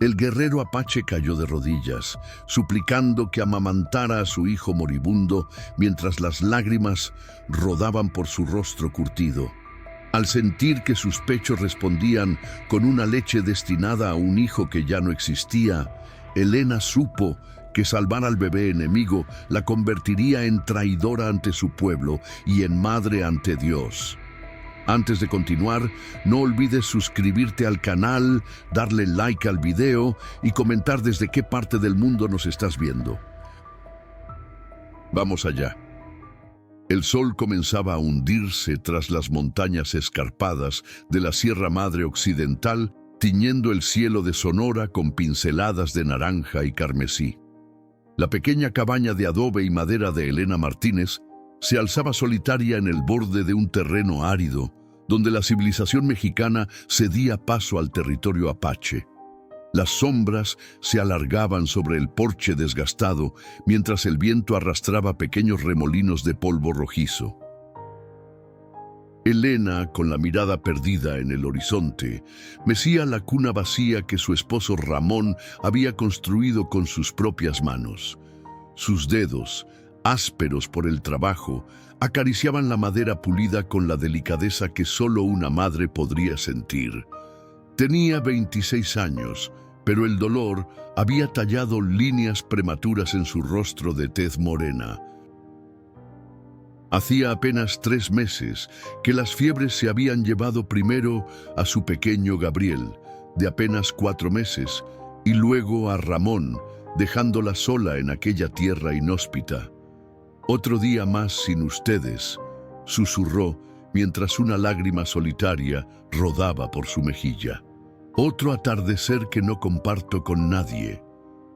El guerrero apache cayó de rodillas, suplicando que amamantara a su hijo moribundo mientras las lágrimas rodaban por su rostro curtido. Al sentir que sus pechos respondían con una leche destinada a un hijo que ya no existía, Helena supo que salvar al bebé enemigo la convertiría en traidora ante su pueblo y en madre ante Dios. Antes de continuar, no olvides suscribirte al canal, darle like al video y comentar desde qué parte del mundo nos estás viendo. Vamos allá. El sol comenzaba a hundirse tras las montañas escarpadas de la Sierra Madre Occidental, tiñendo el cielo de Sonora con pinceladas de naranja y carmesí. La pequeña cabaña de adobe y madera de Helena Martínez se alzaba solitaria en el borde de un terreno árido, donde la civilización mexicana cedía paso al territorio apache. Las sombras se alargaban sobre el porche desgastado, mientras el viento arrastraba pequeños remolinos de polvo rojizo. Helena, con la mirada perdida en el horizonte, mecía la cuna vacía que su esposo Ramón había construido con sus propias manos. Sus dedos, ásperos por el trabajo, acariciaban la madera pulida con la delicadeza que solo una madre podría sentir. Tenía 26 años, pero el dolor había tallado líneas prematuras en su rostro de tez morena. Hacía apenas 3 meses que las fiebres se habían llevado primero a su pequeño Gabriel, de apenas 4 meses, y luego a Ramón, dejándola sola en aquella tierra inhóspita. «Otro día más sin ustedes», susurró mientras una lágrima solitaria rodaba por su mejilla. «Otro atardecer que no comparto con nadie».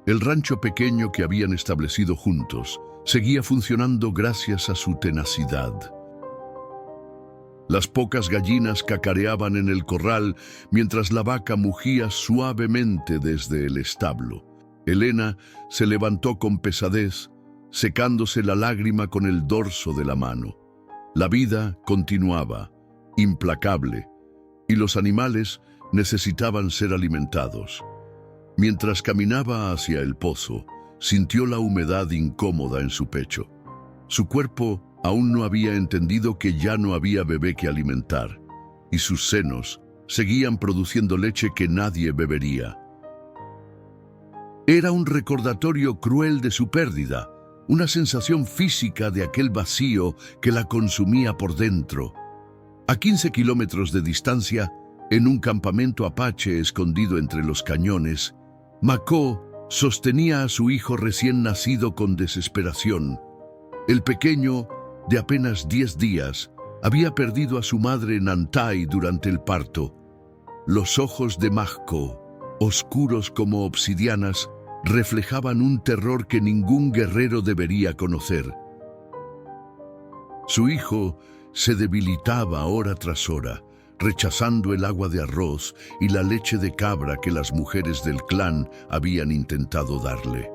El rancho pequeño que habían establecido juntos seguía funcionando gracias a su tenacidad. Las pocas gallinas cacareaban en el corral mientras la vaca mugía suavemente desde el establo. Helena se levantó con pesadez, secándose la lágrima con el dorso de la mano. La vida continuaba, implacable, y los animales necesitaban ser alimentados. Mientras caminaba hacia el pozo, sintió la humedad incómoda en su pecho. Su cuerpo aún no había entendido que ya no había bebé que alimentar, y sus senos seguían produciendo leche que nadie bebería. Era un recordatorio cruel de su pérdida, una sensación física de aquel vacío que la consumía por dentro. A 15 kilómetros de distancia, en un campamento apache escondido entre los cañones, Mako sostenía a su hijo recién nacido con desesperación. El pequeño, de apenas 10 días, había perdido a su madre Nantai durante el parto. Los ojos de Mako, oscuros como obsidianas, reflejaban un terror que ningún guerrero debería conocer. Su hijo se debilitaba hora tras hora, rechazando el agua de arroz y la leche de cabra que las mujeres del clan habían intentado darle.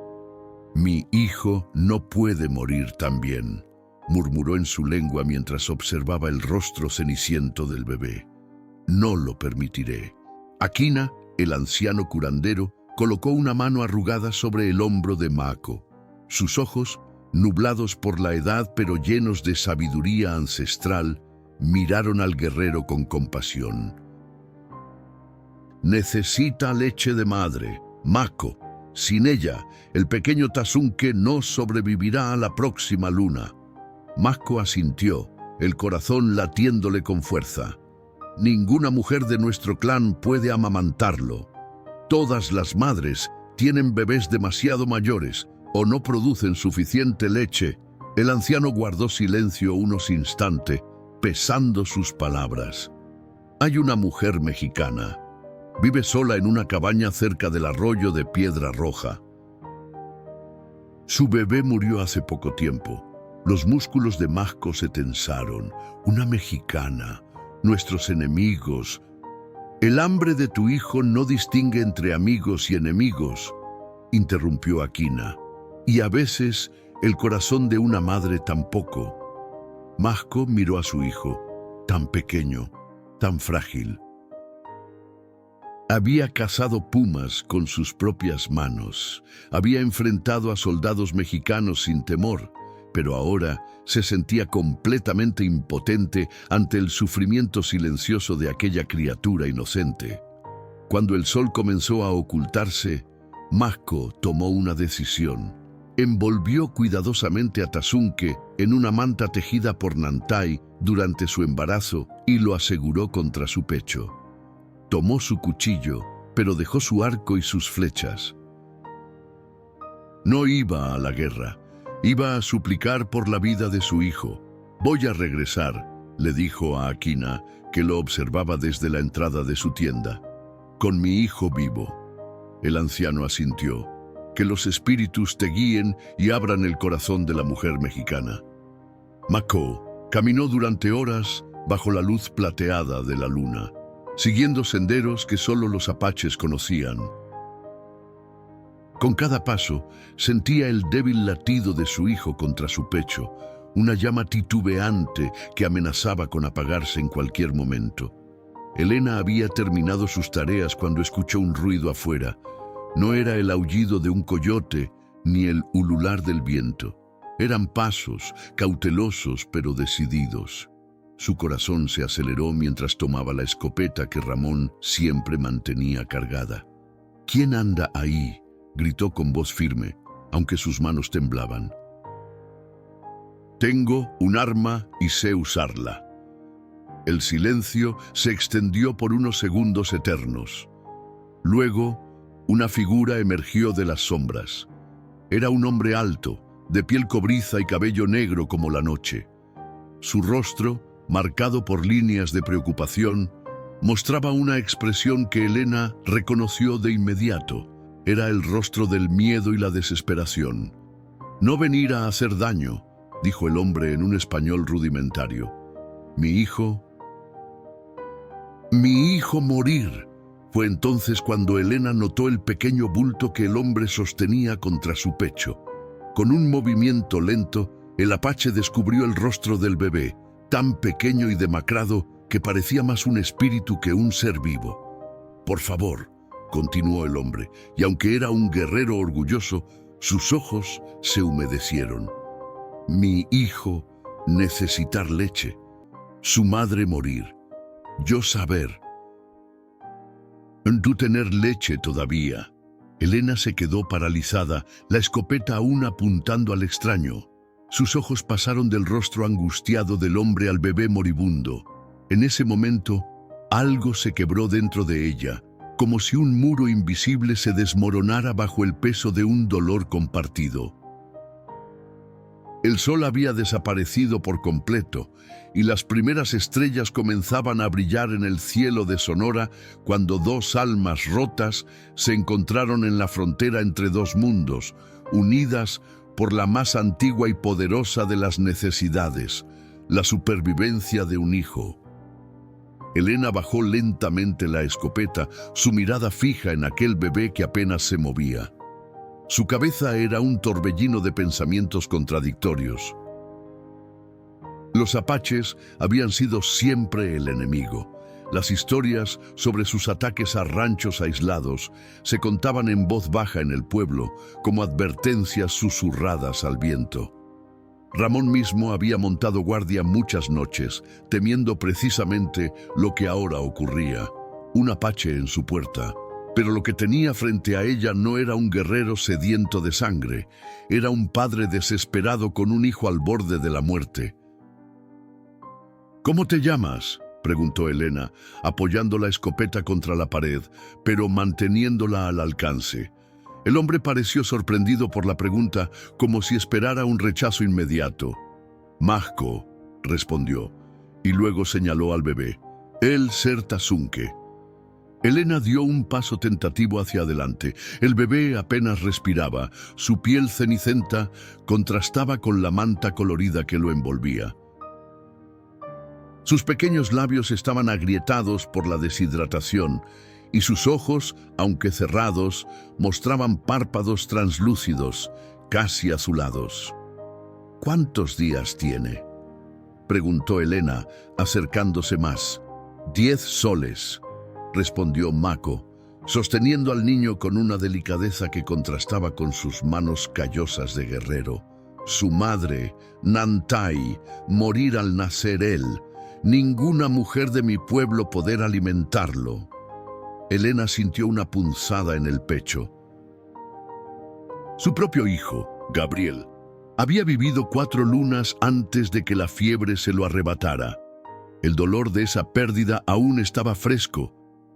«Mi hijo no puede morir también», murmuró en su lengua mientras observaba el rostro ceniciento del bebé. «No lo permitiré». Aquina, el anciano curandero, colocó una mano arrugada sobre el hombro de Mako. Sus ojos, nublados por la edad pero llenos de sabiduría ancestral, miraron al guerrero con compasión. «Necesita leche de madre, Mako. Sin ella, el pequeño Tazunque no sobrevivirá a la próxima luna». Mako asintió, el corazón latiéndole con fuerza. «Ninguna mujer de nuestro clan puede amamantarlo. Todas las madres tienen bebés demasiado mayores o no producen suficiente leche». El anciano guardó silencio unos instantes, pesando sus palabras. «Hay una mujer mexicana. Vive sola en una cabaña cerca del arroyo de Piedra Roja. Su bebé murió hace poco tiempo». Los músculos de Mako se tensaron. «Una mexicana. Nuestros enemigos». «El hambre de tu hijo no distingue entre amigos y enemigos», interrumpió Aquina. «Y a veces el corazón de una madre tampoco». Mako miró a su hijo, tan pequeño, tan frágil. Había cazado pumas con sus propias manos, había enfrentado a soldados mexicanos sin temor, pero ahora se sentía completamente impotente ante el sufrimiento silencioso de aquella criatura inocente. Cuando el sol comenzó a ocultarse, Mako tomó una decisión. Envolvió cuidadosamente a Tasunke en una manta tejida por Nantai durante su embarazo y lo aseguró contra su pecho. Tomó su cuchillo, pero dejó su arco y sus flechas. No iba a la guerra, iba a suplicar por la vida de su hijo. «Voy a regresar», le dijo a Akina, que lo observaba desde la entrada de su tienda. «Con mi hijo vivo». El anciano asintió. «Que los espíritus te guíen y abran el corazón de la mujer mexicana». Mako caminó durante horas bajo la luz plateada de la luna, siguiendo senderos que solo los apaches conocían. Con cada paso, sentía el débil latido de su hijo contra su pecho, una llama titubeante que amenazaba con apagarse en cualquier momento. Elena había terminado sus tareas cuando escuchó un ruido afuera. No era el aullido de un coyote ni el ulular del viento. Eran pasos, cautelosos pero decididos. Su corazón se aceleró mientras tomaba la escopeta que Ramón siempre mantenía cargada. «¿Quién anda ahí?», gritó con voz firme, aunque sus manos temblaban. «Tengo un arma y sé usarla». El silencio se extendió por unos segundos eternos. Luego, una figura emergió de las sombras. Era un hombre alto, de piel cobriza y cabello negro como la noche. Su rostro, marcado por líneas de preocupación, mostraba una expresión que Elena reconoció de inmediato. Era el rostro del miedo y la desesperación. «No venir a hacer daño», dijo el hombre en un español rudimentario. «Mi hijo morir». Fue entonces cuando Elena notó el pequeño bulto que el hombre sostenía contra su pecho. Con un movimiento lento, el apache descubrió el rostro del bebé, tan pequeño y demacrado que parecía más un espíritu que un ser vivo. «Por favor», continuó el hombre, y aunque era un guerrero orgulloso, sus ojos se humedecieron. «Mi hijo necesitar leche, su madre morir, yo saber. Tú tener leche todavía». Elena se quedó paralizada, la escopeta aún apuntando al extraño. Sus ojos pasaron del rostro angustiado del hombre al bebé moribundo. En ese momento, algo se quebró dentro de ella, como si un muro invisible se desmoronara bajo el peso de un dolor compartido. El sol había desaparecido por completo y las primeras estrellas comenzaban a brillar en el cielo de Sonora cuando dos almas rotas se encontraron en la frontera entre dos mundos, unidas por la más antigua y poderosa de las necesidades, la supervivencia de un hijo. Elena bajó lentamente la escopeta, su mirada fija en aquel bebé que apenas se movía. Su cabeza era un torbellino de pensamientos contradictorios. Los apaches habían sido siempre el enemigo. Las historias sobre sus ataques a ranchos aislados se contaban en voz baja en el pueblo, como advertencias susurradas al viento. Ramón mismo había montado guardia muchas noches, temiendo precisamente lo que ahora ocurría, un apache en su puerta. Pero lo que tenía frente a ella no era un guerrero sediento de sangre, era un padre desesperado con un hijo al borde de la muerte. «¿Cómo te llamas?», preguntó Elena, apoyando la escopeta contra la pared, pero manteniéndola al alcance. El hombre pareció sorprendido por la pregunta, como si esperara un rechazo inmediato. «Mako», respondió, y luego señaló al bebé. «Él ser Tasunke». Elena dio un paso tentativo hacia adelante. El bebé apenas respiraba. Su piel cenicienta contrastaba con la manta colorida que lo envolvía. Sus pequeños labios estaban agrietados por la deshidratación y sus ojos, aunque cerrados, mostraban párpados translúcidos, casi azulados. «¿Cuántos días tiene?», preguntó Elena, acercándose más. «10 soles», respondió Mako. sosteniendo al niño con una delicadeza que contrastaba con sus manos callosas de guerrero. Su madre, Nantai, morir al nacer él, ninguna mujer de mi pueblo poder alimentarlo. Helena sintió una punzada en el pecho. Su propio hijo, Gabriel, había vivido 4 lunas antes de que la fiebre se lo arrebatara. El dolor de esa pérdida aún estaba fresco,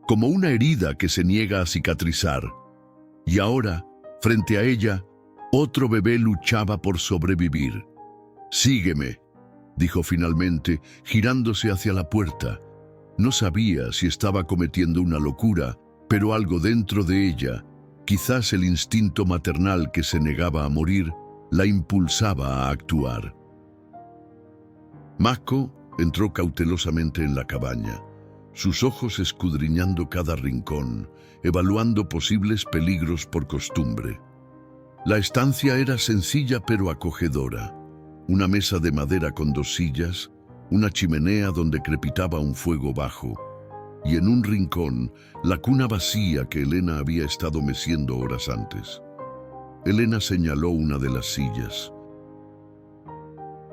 como una herida que se niega a cicatrizar. Y ahora, frente a ella, otro bebé luchaba por sobrevivir. «Sígueme», dijo finalmente, girándose hacia la puerta. No sabía si estaba cometiendo una locura, pero algo dentro de ella, quizás el instinto maternal que se negaba a morir, la impulsaba a actuar. Mako entró cautelosamente en la cabaña, sus ojos escudriñando cada rincón, evaluando posibles peligros por costumbre. La estancia era sencilla pero acogedora. Una mesa de madera con 2 sillas, una chimenea donde crepitaba un fuego bajo, y en un rincón, la cuna vacía que Helena había estado meciendo horas antes. Helena señaló una de las sillas.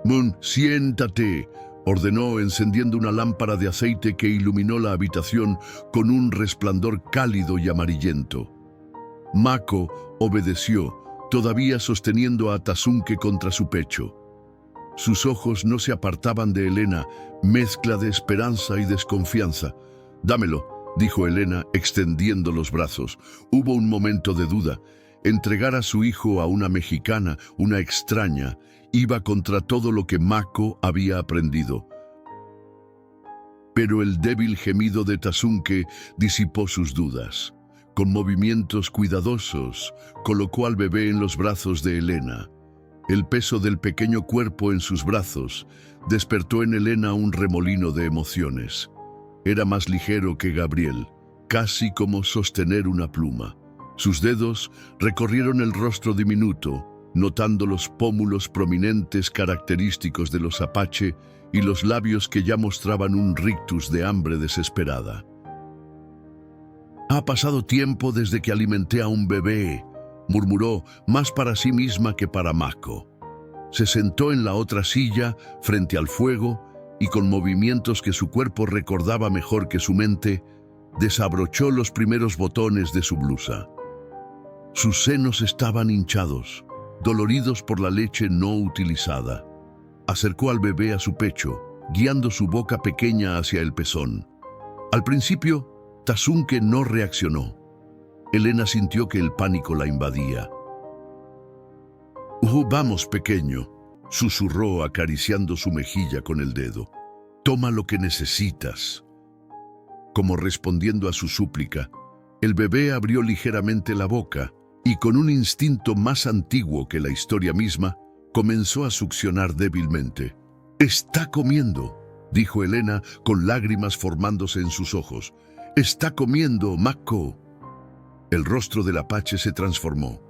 «Moon, siéntate», ordenó encendiendo una lámpara de aceite que iluminó la habitación con un resplandor cálido y amarillento. Mako obedeció, todavía sosteniendo a Tasunke contra su pecho. Sus ojos no se apartaban de Helena, mezcla de esperanza y desconfianza. «Dámelo», dijo Helena, extendiendo los brazos. Hubo un momento de duda. Entregar a su hijo a una mexicana, una extraña, iba contra todo lo que Mako había aprendido. Pero el débil gemido de Tasunke disipó sus dudas. Con movimientos cuidadosos, colocó al bebé en los brazos de Helena. El peso del pequeño cuerpo en sus brazos despertó en Helena un remolino de emociones. Era más ligero que Gabriel, casi como sostener una pluma. Sus dedos recorrieron el rostro diminuto, notando los pómulos prominentes característicos de los apache y los labios que ya mostraban un rictus de hambre desesperada. «Ha pasado tiempo desde que alimenté a un bebé», murmuró, más para sí misma que para Mako. Se sentó en la otra silla, frente al fuego, y con movimientos que su cuerpo recordaba mejor que su mente, desabrochó los primeros botones de su blusa. Sus senos estaban hinchados, doloridos por la leche no utilizada. Acercó al bebé a su pecho, guiando su boca pequeña hacia el pezón. Al principio, Tasunke no reaccionó. Helena sintió que el pánico la invadía. «Vamos, pequeño», susurró acariciando su mejilla con el dedo. «Toma lo que necesitas». Como respondiendo a su súplica, el bebé abrió ligeramente la boca y con un instinto más antiguo que la historia misma, comenzó a succionar débilmente. «Está comiendo», dijo Helena con lágrimas formándose en sus ojos. «Está comiendo, Mako». El rostro del apache se transformó.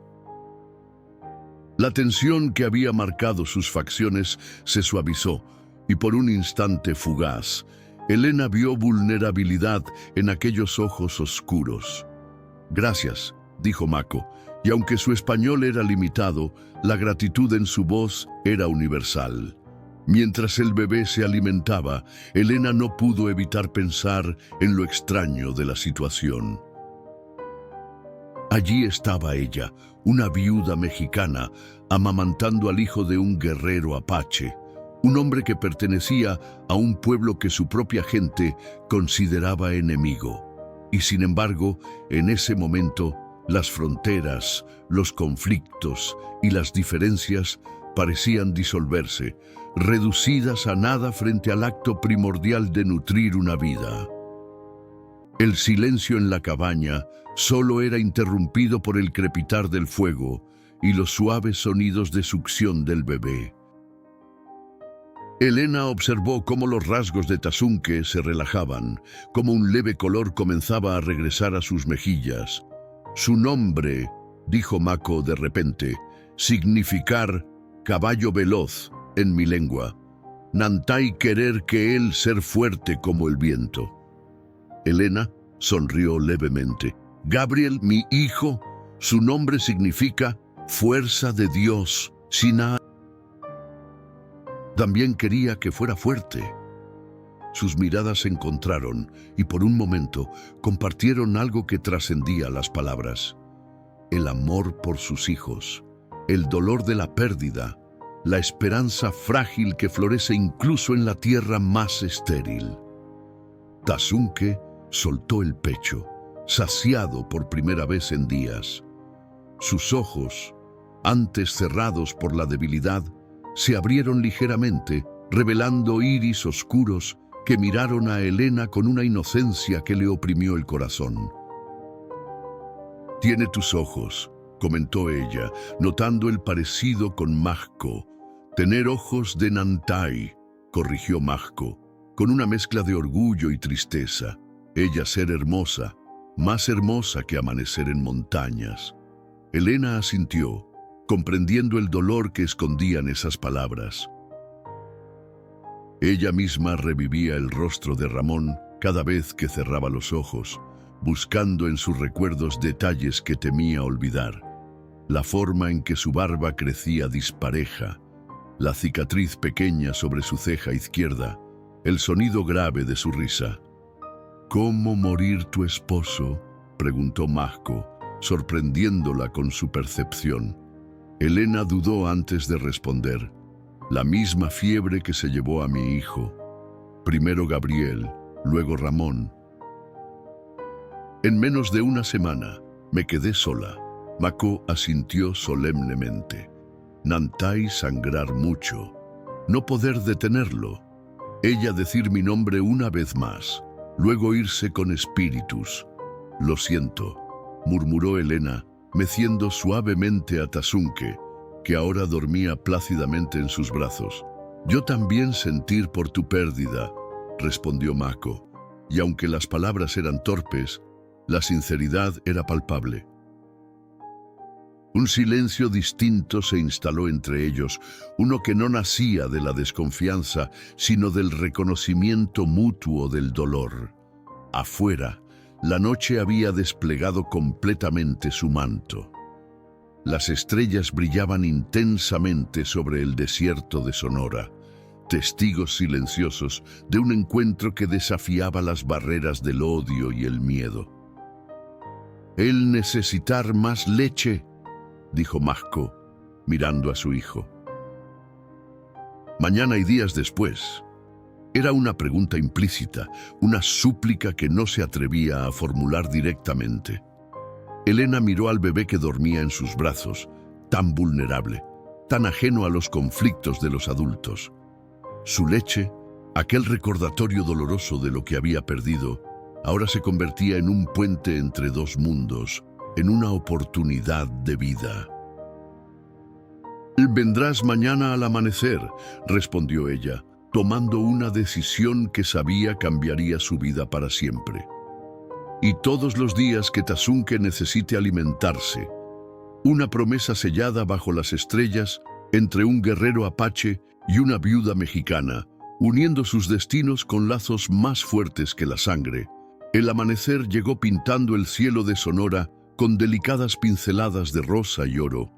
La tensión que había marcado sus facciones se suavizó y por un instante fugaz, Helena vio vulnerabilidad en aquellos ojos oscuros. «Gracias», dijo Mako, y aunque su español era limitado, la gratitud en su voz era universal. Mientras el bebé se alimentaba, Helena no pudo evitar pensar en lo extraño de la situación. Allí estaba ella, una viuda mexicana, amamantando al hijo de un guerrero apache, un hombre que pertenecía a un pueblo que su propia gente consideraba enemigo. Y sin embargo, en ese momento, las fronteras, los conflictos y las diferencias parecían disolverse, reducidas a nada frente al acto primordial de nutrir una vida. El silencio en la cabaña solo era interrumpido por el crepitar del fuego y los suaves sonidos de succión del bebé. Helena observó cómo los rasgos de Tasunke se relajaban, cómo un leve color comenzaba a regresar a sus mejillas. «Su nombre», dijo Mako de repente, «significar caballo veloz en mi lengua. Nantai querer que él ser fuerte como el viento». Helena sonrió levemente. Gabriel, mi hijo, su nombre significa fuerza de Dios. Sina también quería que fuera fuerte. Sus miradas se encontraron y por un momento compartieron algo que trascendía las palabras. El amor por sus hijos, el dolor de la pérdida, la esperanza frágil que florece incluso en la tierra más estéril. Tasunke soltó el pecho, saciado por primera vez en días. Sus ojos, antes cerrados por la debilidad, se abrieron ligeramente, revelando iris oscuros que miraron a Elena con una inocencia que le oprimió el corazón. «Tiene tus ojos», comentó ella, notando el parecido con Mahko. «Tener ojos de Nantai», corrigió Mahko, con una mezcla de orgullo y tristeza. Ella ser hermosa, más hermosa que amanecer en montañas. Elena asintió, comprendiendo el dolor que escondían esas palabras. Ella misma revivía el rostro de Ramón cada vez que cerraba los ojos, buscando en sus recuerdos detalles que temía olvidar. La forma en que su barba crecía dispareja, la cicatriz pequeña sobre su ceja izquierda, el sonido grave de su risa. «¿Cómo morir tu esposo?», preguntó Mahko, sorprendiéndola con su percepción. Elena dudó antes de responder. «La misma fiebre que se llevó a mi hijo. Primero Gabriel, luego Ramón». «En menos de una semana me quedé sola», Mahko asintió solemnemente. «Nantai sangrar mucho. No poder detenerlo. Ella decir mi nombre una vez más, luego irse con espíritus. Lo siento», murmuró Elena, meciendo suavemente a Tasunke, que ahora dormía plácidamente en sus brazos. «Yo también sentir por tu pérdida», respondió Mahko, y aunque las palabras eran torpes, la sinceridad era palpable. Un silencio distinto se instaló entre ellos, uno que no nacía de la desconfianza, sino del reconocimiento mutuo del dolor. Afuera, la noche había desplegado completamente su manto. Las estrellas brillaban intensamente sobre el desierto de Sonora, testigos silenciosos de un encuentro que desafiaba las barreras del odio y el miedo. «Él necesitar más leche», dijo Mahko, mirando a su hijo. «Mañana y días después». Era una pregunta implícita, una súplica que no se atrevía a formular directamente. Elena miró al bebé que dormía en sus brazos, tan vulnerable, tan ajeno a los conflictos de los adultos. Su leche, aquel recordatorio doloroso de lo que había perdido, ahora se convertía en un puente entre dos mundos, en una oportunidad de vida. «Vendrás mañana al amanecer», respondió ella, tomando una decisión que sabía cambiaría su vida para siempre. «Y todos los días que Tasunke necesite alimentarse», una promesa sellada bajo las estrellas entre un guerrero apache y una viuda mexicana, uniendo sus destinos con lazos más fuertes que la sangre. El amanecer llegó pintando el cielo de Sonora con delicadas pinceladas de rosa y oro.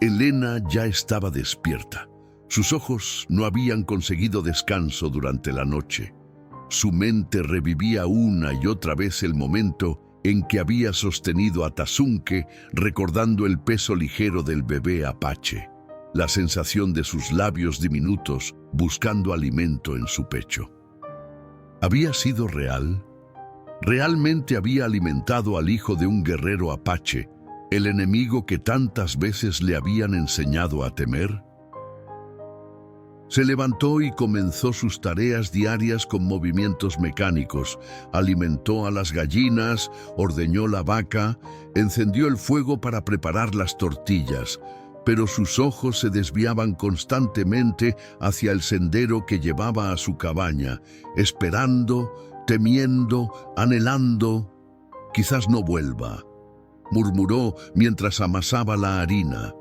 Elena ya estaba despierta. Sus ojos no habían conseguido descanso durante la noche. Su mente revivía una y otra vez el momento en que había sostenido a Tasunke, recordando el peso ligero del bebé apache, la sensación de sus labios diminutos buscando alimento en su pecho. ¿Había sido real? ¿Realmente había alimentado al hijo de un guerrero apache, el enemigo que tantas veces le habían enseñado a temer? Se levantó y comenzó sus tareas diarias con movimientos mecánicos. Alimentó a las gallinas, ordeñó la vaca, encendió el fuego para preparar las tortillas, pero sus ojos se desviaban constantemente hacia el sendero que llevaba a su cabaña, esperando, temiendo, anhelando. «Quizás no vuelva», murmuró mientras amasaba la harina.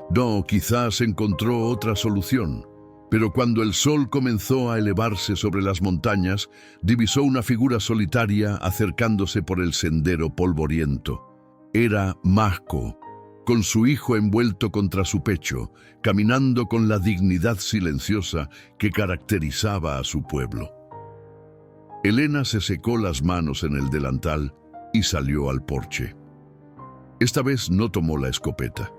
«No, quizás encontró otra solución», Pero cuando el sol comenzó a elevarse sobre las montañas, divisó una figura solitaria acercándose por el sendero polvoriento. Era Mako, con su hijo envuelto contra su pecho, caminando con la dignidad silenciosa que caracterizaba a su pueblo. Elena se secó las manos en el delantal y salió al porche. Esta vez no tomó la escopeta.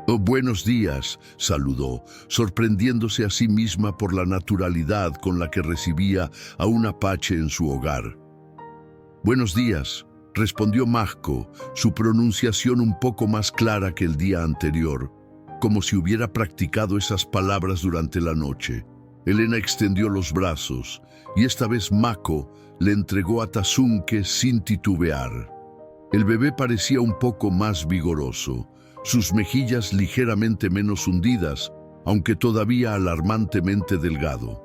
«Oh, buenos días», saludó, sorprendiéndose a sí misma por la naturalidad con la que recibía a un apache en su hogar. «Buenos días», respondió Mako, su pronunciación un poco más clara que el día anterior, como si hubiera practicado esas palabras durante la noche. Elena extendió los brazos y esta vez Mako le entregó a Tazunke sin titubear. El bebé parecía un poco más vigoroso, sus mejillas ligeramente menos hundidas, aunque todavía alarmantemente delgado.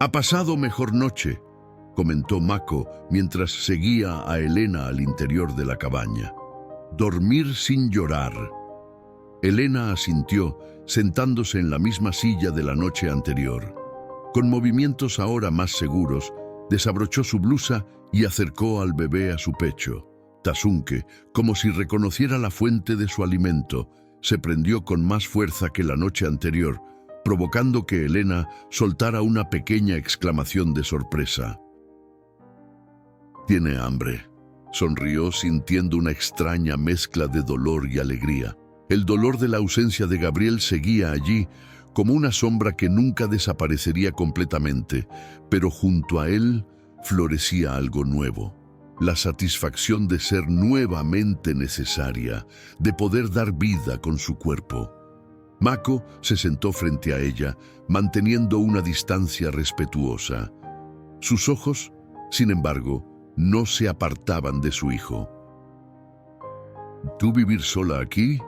«Ha pasado mejor noche», comentó Mako mientras seguía a Elena al interior de la cabaña. «Dormir sin llorar». Elena asintió, sentándose en la misma silla de la noche anterior. Con movimientos ahora más seguros, desabrochó su blusa y acercó al bebé a su pecho. Tazunke, como si reconociera la fuente de su alimento, se prendió con más fuerza que la noche anterior, provocando que Elena soltara una pequeña exclamación de sorpresa. «Tiene hambre», sonrió sintiendo una extraña mezcla de dolor y alegría. El dolor de la ausencia de Gabriel seguía allí, como una sombra que nunca desaparecería completamente, pero junto a él florecía algo nuevo. La satisfacción de ser nuevamente necesaria, de poder dar vida con su cuerpo. Mako se sentó frente a ella, manteniendo una distancia respetuosa. Sus ojos, sin embargo, no se apartaban de su hijo. «¿Tú vivir sola aquí?»,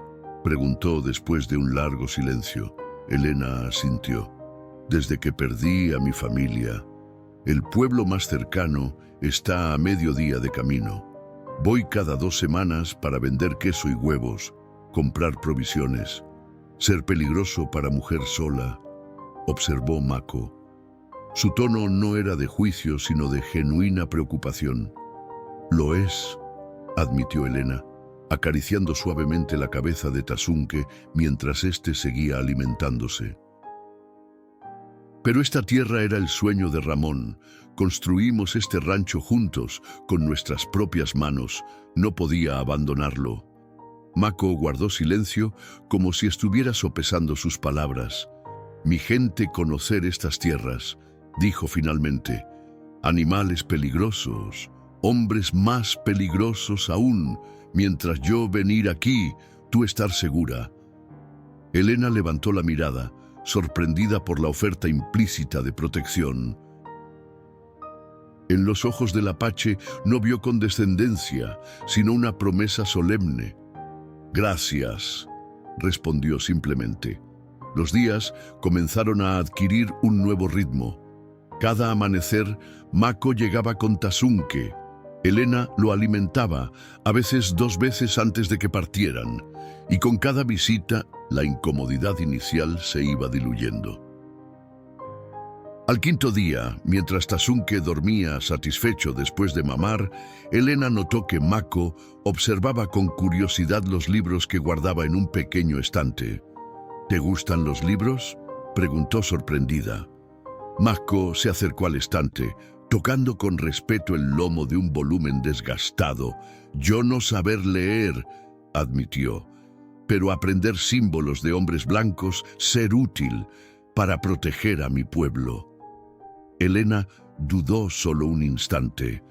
preguntó después de un largo silencio. Elena asintió. «Desde que perdí a mi familia. El pueblo más cercano está a mediodía de camino. Voy cada 2 semanas para vender queso y huevos, comprar provisiones. Ser peligroso para mujer sola», observó Mako. Su tono no era de juicio, sino de genuina preocupación. «Lo es», admitió Elena, acariciando suavemente la cabeza de Tazunke mientras éste seguía alimentándose. «Pero esta tierra era el sueño de Ramón. Construimos este rancho juntos, con nuestras propias manos. No podía abandonarlo». Mako guardó silencio, como si estuviera sopesando sus palabras. «Mi gente conocer estas tierras», dijo finalmente. «Animales peligrosos, hombres más peligrosos aún. Mientras yo venir aquí, tú estar segura». Elena levantó la mirada, sorprendida por la oferta implícita de protección. En los ojos del apache no vio condescendencia, sino una promesa solemne. «Gracias», respondió simplemente. Los días comenzaron a adquirir un nuevo ritmo. Cada amanecer, Mako llegaba con Tazunke. Elena lo alimentaba, a veces 2 veces antes de que partieran, y con cada visita la incomodidad inicial se iba diluyendo. Al 5.º día, mientras Tazunke dormía satisfecho después de mamar, Elena notó que Mako observaba con curiosidad los libros que guardaba en un pequeño estante. «¿Te gustan los libros?», preguntó sorprendida. Mako se acercó al estante, tocando con respeto el lomo de un volumen desgastado. «Yo no saber leer», admitió, «pero aprender símbolos de hombres blancos ser útil para proteger a mi pueblo». Elena dudó solo un instante.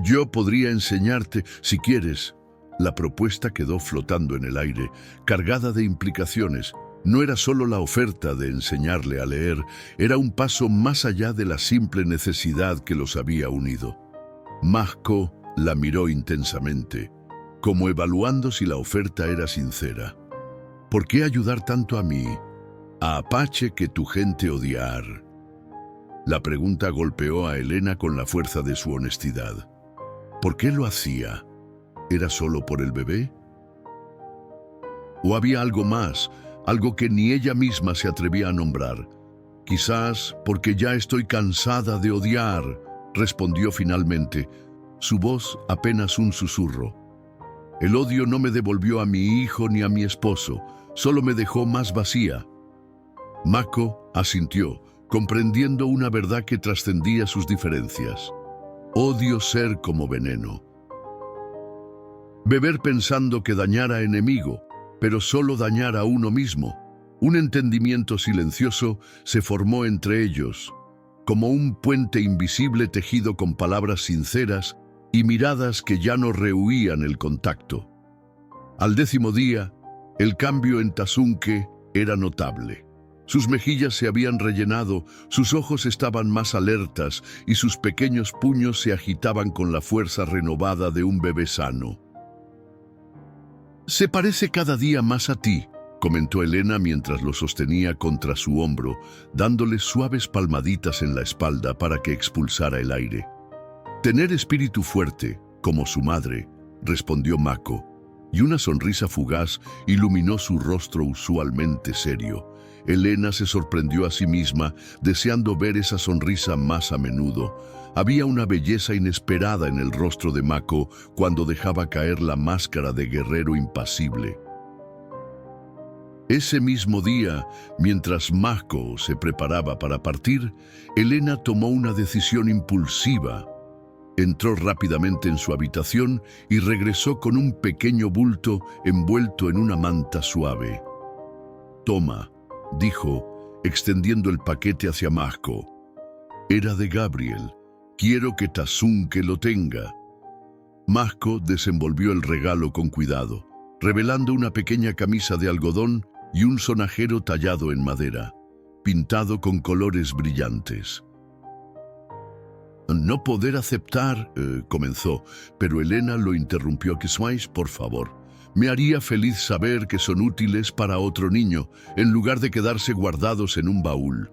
«Yo podría enseñarte, si quieres». La propuesta quedó flotando en el aire, cargada de implicaciones. No era solo la oferta de enseñarle a leer, era un paso más allá de la simple necesidad que los había unido. Mako la miró intensamente, como evaluando si la oferta era sincera. «¿Por qué ayudar tanto a mí, a apache que tu gente odiar?». La pregunta golpeó a Elena con la fuerza de su honestidad. ¿Por qué lo hacía? ¿Era solo por el bebé? ¿O había algo más, algo que ni ella misma se atrevía a nombrar? Quizás porque ya estoy cansada de odiar, respondió finalmente, su voz apenas un susurro. El odio no me devolvió a mi hijo ni a mi esposo, solo me dejó más vacía. Mako asintió, comprendiendo una verdad que trascendía sus diferencias. Odio ser como veneno. Beber pensando que dañar a enemigo, pero solo dañar a uno mismo. Un entendimiento silencioso se formó entre ellos, como un puente invisible tejido con palabras sinceras y miradas que ya no rehuían el contacto. Al 10º día, el cambio en Tazunke era notable. Sus mejillas se habían rellenado, sus ojos estaban más alertas y sus pequeños puños se agitaban con la fuerza renovada de un bebé sano. «Se parece cada día más a ti», comentó Elena mientras lo sostenía contra su hombro, dándole suaves palmaditas en la espalda para que expulsara el aire. «Tener espíritu fuerte, como su madre», respondió Mako, y una sonrisa fugaz iluminó su rostro usualmente serio. Elena se sorprendió a sí misma, deseando ver esa sonrisa más a menudo. Había una belleza inesperada en el rostro de Mako cuando dejaba caer la máscara de guerrero impasible. Ese mismo día, mientras Mako se preparaba para partir, Elena tomó una decisión impulsiva. Entró rápidamente en su habitación y regresó con un pequeño bulto envuelto en una manta suave. «Toma», dijo, extendiendo el paquete hacia Mako. «Era de Gabriel. Quiero que Tazunke lo tenga». Mako desenvolvió el regalo con cuidado, revelando una pequeña camisa de algodón y un sonajero tallado en madera, pintado con colores brillantes. «No poder aceptar», comenzó, pero Elena lo interrumpió. «Kiswais, por favor. Me haría feliz saber que son útiles para otro niño, en lugar de quedarse guardados en un baúl».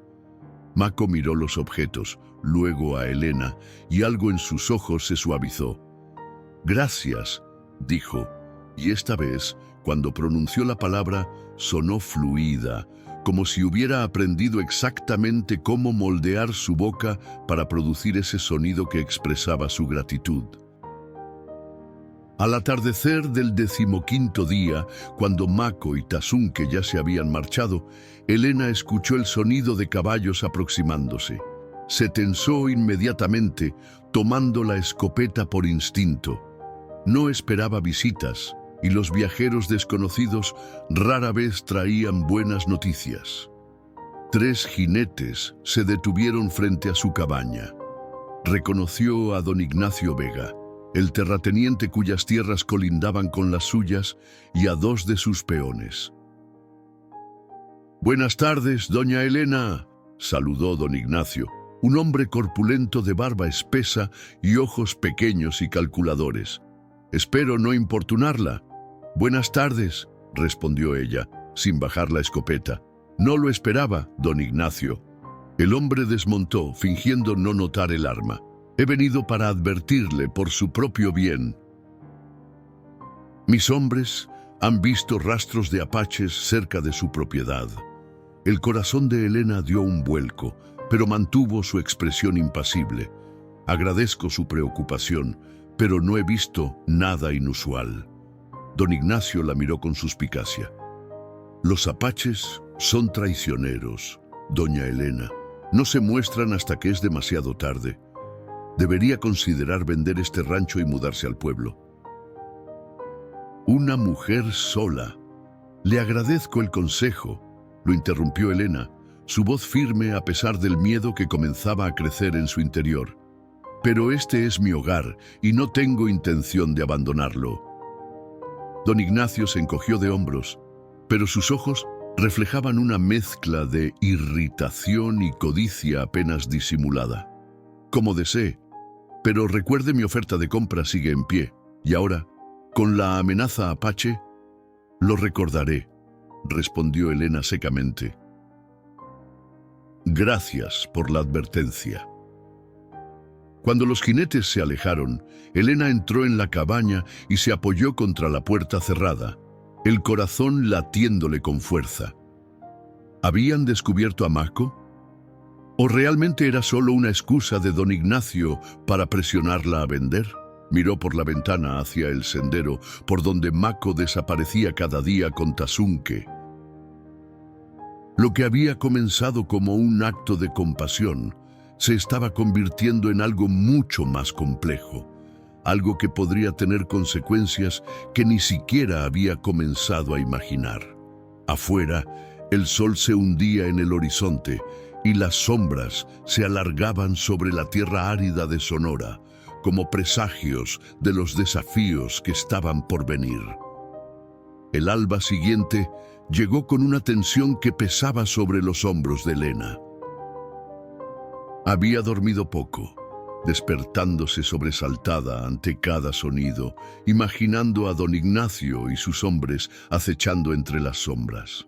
Mako miró los objetos, luego a Elena, y algo en sus ojos se suavizó. «Gracias», dijo, y esta vez, cuando pronunció la palabra, sonó fluida, como si hubiera aprendido exactamente cómo moldear su boca para producir ese sonido que expresaba su gratitud. Al atardecer del 15º día, cuando Mako y Tazunke ya se habían marchado, Elena escuchó el sonido de caballos aproximándose. Se tensó inmediatamente, tomando la escopeta por instinto. No esperaba visitas, y los viajeros desconocidos rara vez traían buenas noticias. 3 jinetes se detuvieron frente a su cabaña. Reconoció a don Ignacio Vega, el terrateniente cuyas tierras colindaban con las suyas, y a 2 de sus peones. «Buenas tardes, doña Elena», saludó don Ignacio, un hombre corpulento de barba espesa y ojos pequeños y calculadores. «Espero no importunarla». «Buenas tardes», respondió ella, sin bajar la escopeta. «No lo esperaba, don Ignacio». El hombre desmontó, fingiendo no notar el arma. «He venido para advertirle por su propio bien. Mis hombres han visto rastros de apaches cerca de su propiedad». El corazón de Elena dio un vuelco, pero mantuvo su expresión impasible. «Agradezco su preocupación, pero no he visto nada inusual». Don Ignacio la miró con suspicacia. «Los apaches son traicioneros, doña Elena. No se muestran hasta que es demasiado tarde. Debería considerar vender este rancho y mudarse al pueblo». «Una mujer sola. Le agradezco el consejo», lo interrumpió Elena, su voz firme a pesar del miedo que comenzaba a crecer en su interior. «Pero este es mi hogar y no tengo intención de abandonarlo». Don Ignacio se encogió de hombros, pero sus ojos reflejaban una mezcla de irritación y codicia apenas disimulada. «Como desee, pero recuerde mi oferta de compra sigue en pie, y ahora, con la amenaza apache, lo recordaré», respondió Elena secamente. «Gracias por la advertencia». Cuando los jinetes se alejaron, Elena entró en la cabaña y se apoyó contra la puerta cerrada. el corazón latiéndole con fuerza. ¿Habían descubierto a Mako? ¿O realmente era solo una excusa de don Ignacio para presionarla a vender? Miró por la ventana hacia el sendero por donde Mako desaparecía cada día con Tasunke. Lo que había comenzado como un acto de compasión se estaba convirtiendo en algo mucho más complejo, algo que podría tener consecuencias que ni siquiera había comenzado a imaginar. Afuera, el sol se hundía en el horizonte y las sombras se alargaban sobre la tierra árida de Sonora, como presagios de los desafíos que estaban por venir. El alba siguiente llegó con una tensión que pesaba sobre los hombros de Elena. Había dormido poco, despertándose sobresaltada ante cada sonido, imaginando a don Ignacio y sus hombres acechando entre las sombras.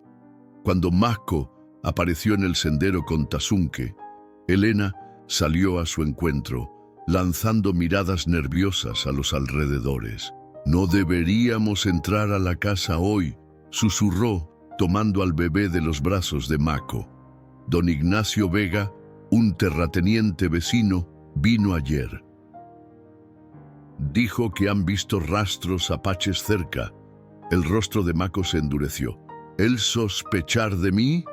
Cuando Mako apareció en el sendero con Tasunke, Elena salió a su encuentro, lanzando miradas nerviosas a los alrededores. «No deberíamos entrar a la casa hoy», susurró, tomando al bebé de los brazos de Mako. Don Ignacio Vega, un terrateniente vecino, vino ayer. Dijo que han visto rastros apaches cerca. El rostro de Mako se endureció. ¿El sospechar de mí?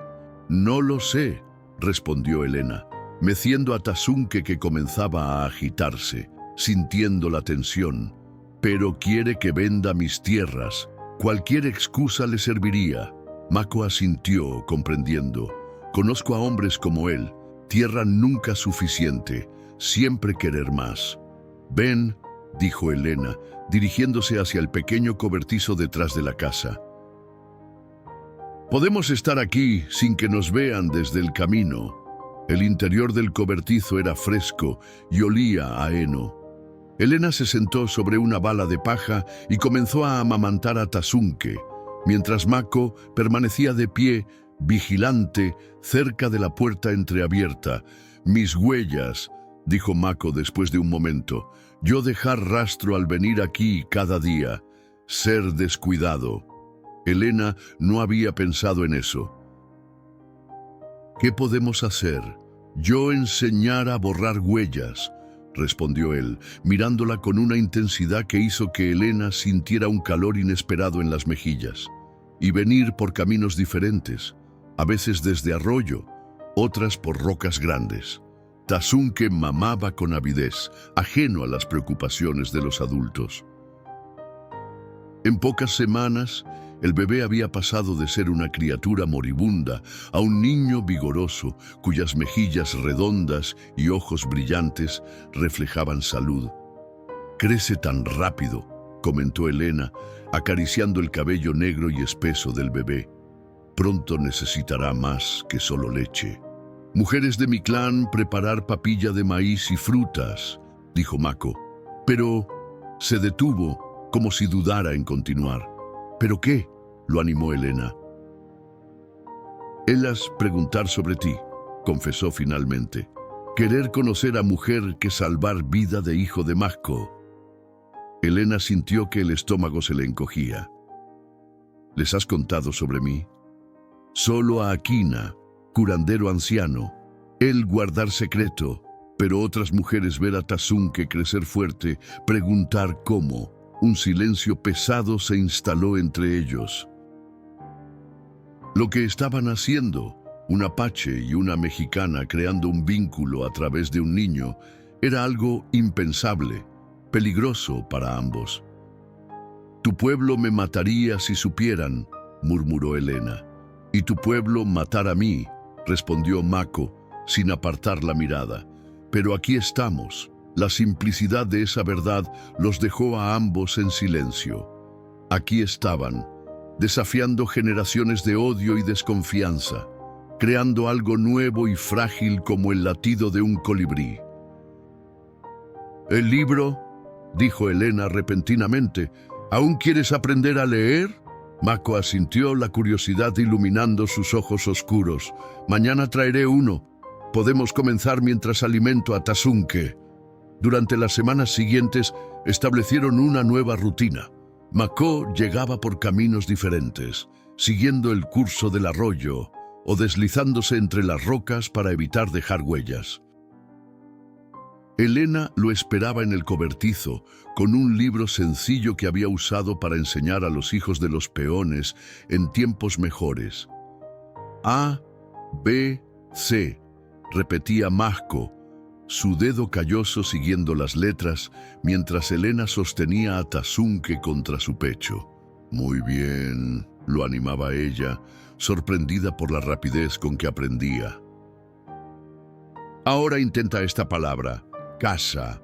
No lo sé, respondió Elena, meciendo a Tasunke que comenzaba a agitarse, sintiendo la tensión. Pero quiere que venda mis tierras. Cualquier excusa le serviría. Mako asintió, comprendiendo. Conozco a hombres como él. Tierra nunca suficiente. Siempre querer más. Ven, dijo Elena, dirigiéndose hacia el pequeño cobertizo detrás de la casa. Podemos estar aquí sin que nos vean desde el camino. El interior del cobertizo era fresco y olía a heno. Elena se sentó sobre una bala de paja y comenzó a amamantar a Tasunke, mientras Mako permanecía de pie, vigilante, cerca de la puerta entreabierta. «Mis huellas», dijo Mako después de un momento. «Yo dejar rastro al venir aquí cada día. Ser descuidado». Elena no había pensado en eso. «¿Qué podemos hacer? Yo enseñar a borrar huellas», respondió él, mirándola con una intensidad que hizo que Elena sintiera un calor inesperado en las mejillas. «Y venir por caminos diferentes, a veces desde arroyo, otras por rocas grandes». Tasunke mamaba con avidez, ajeno a las preocupaciones de los adultos. En pocas semanas, el bebé había pasado de ser una criatura moribunda a un niño vigoroso, cuyas mejillas redondas y ojos brillantes reflejaban salud. «Crece tan rápido», comentó Elena, acariciando el cabello negro y espeso del bebé. «Pronto necesitará más que solo leche». «Mujeres de mi clan, preparar papilla de maíz y frutas», dijo Mako. Pero se detuvo, como si dudara en continuar. «¿Pero qué?», lo animó Elena. «Ellas preguntar sobre ti», confesó finalmente. «Querer conocer a mujer que salvar vida de hijo de Mako». Elena sintió que el estómago se le encogía. «¿Les has contado sobre mí?» «Solo a Aquina, curandero anciano, él guardar secreto, pero otras mujeres ver a Tasunke crecer fuerte, preguntar cómo». Un silencio pesado se instaló entre ellos. Lo que estaban haciendo, un apache y una mexicana creando un vínculo a través de un niño, era algo impensable, peligroso para ambos. «Tu pueblo me mataría si supieran», murmuró Elena. «Y tu pueblo matar a mí», respondió Mako, sin apartar la mirada. «Pero aquí estamos». La simplicidad de esa verdad los dejó a ambos en silencio. Aquí estaban, desafiando generaciones de odio y desconfianza, creando algo nuevo y frágil como el latido de un colibrí. «¿El libro?», dijo Elena repentinamente. «¿Aún quieres aprender a leer?». Mako asintió, la curiosidad iluminando sus ojos oscuros. «Mañana traeré uno. Podemos comenzar mientras alimento a Tasunke». Durante las semanas siguientes establecieron una nueva rutina. Mako llegaba por caminos diferentes, siguiendo el curso del arroyo o deslizándose entre las rocas para evitar dejar huellas. Elena lo esperaba en el cobertizo, con un libro sencillo que había usado para enseñar a los hijos de los peones en tiempos mejores. A, B, C, repetía Mako, su dedo calloso siguiendo las letras, mientras Elena sostenía a Tazunke contra su pecho. Muy bien, lo animaba ella, sorprendida por la rapidez con que aprendía. Ahora intenta esta palabra. Casa,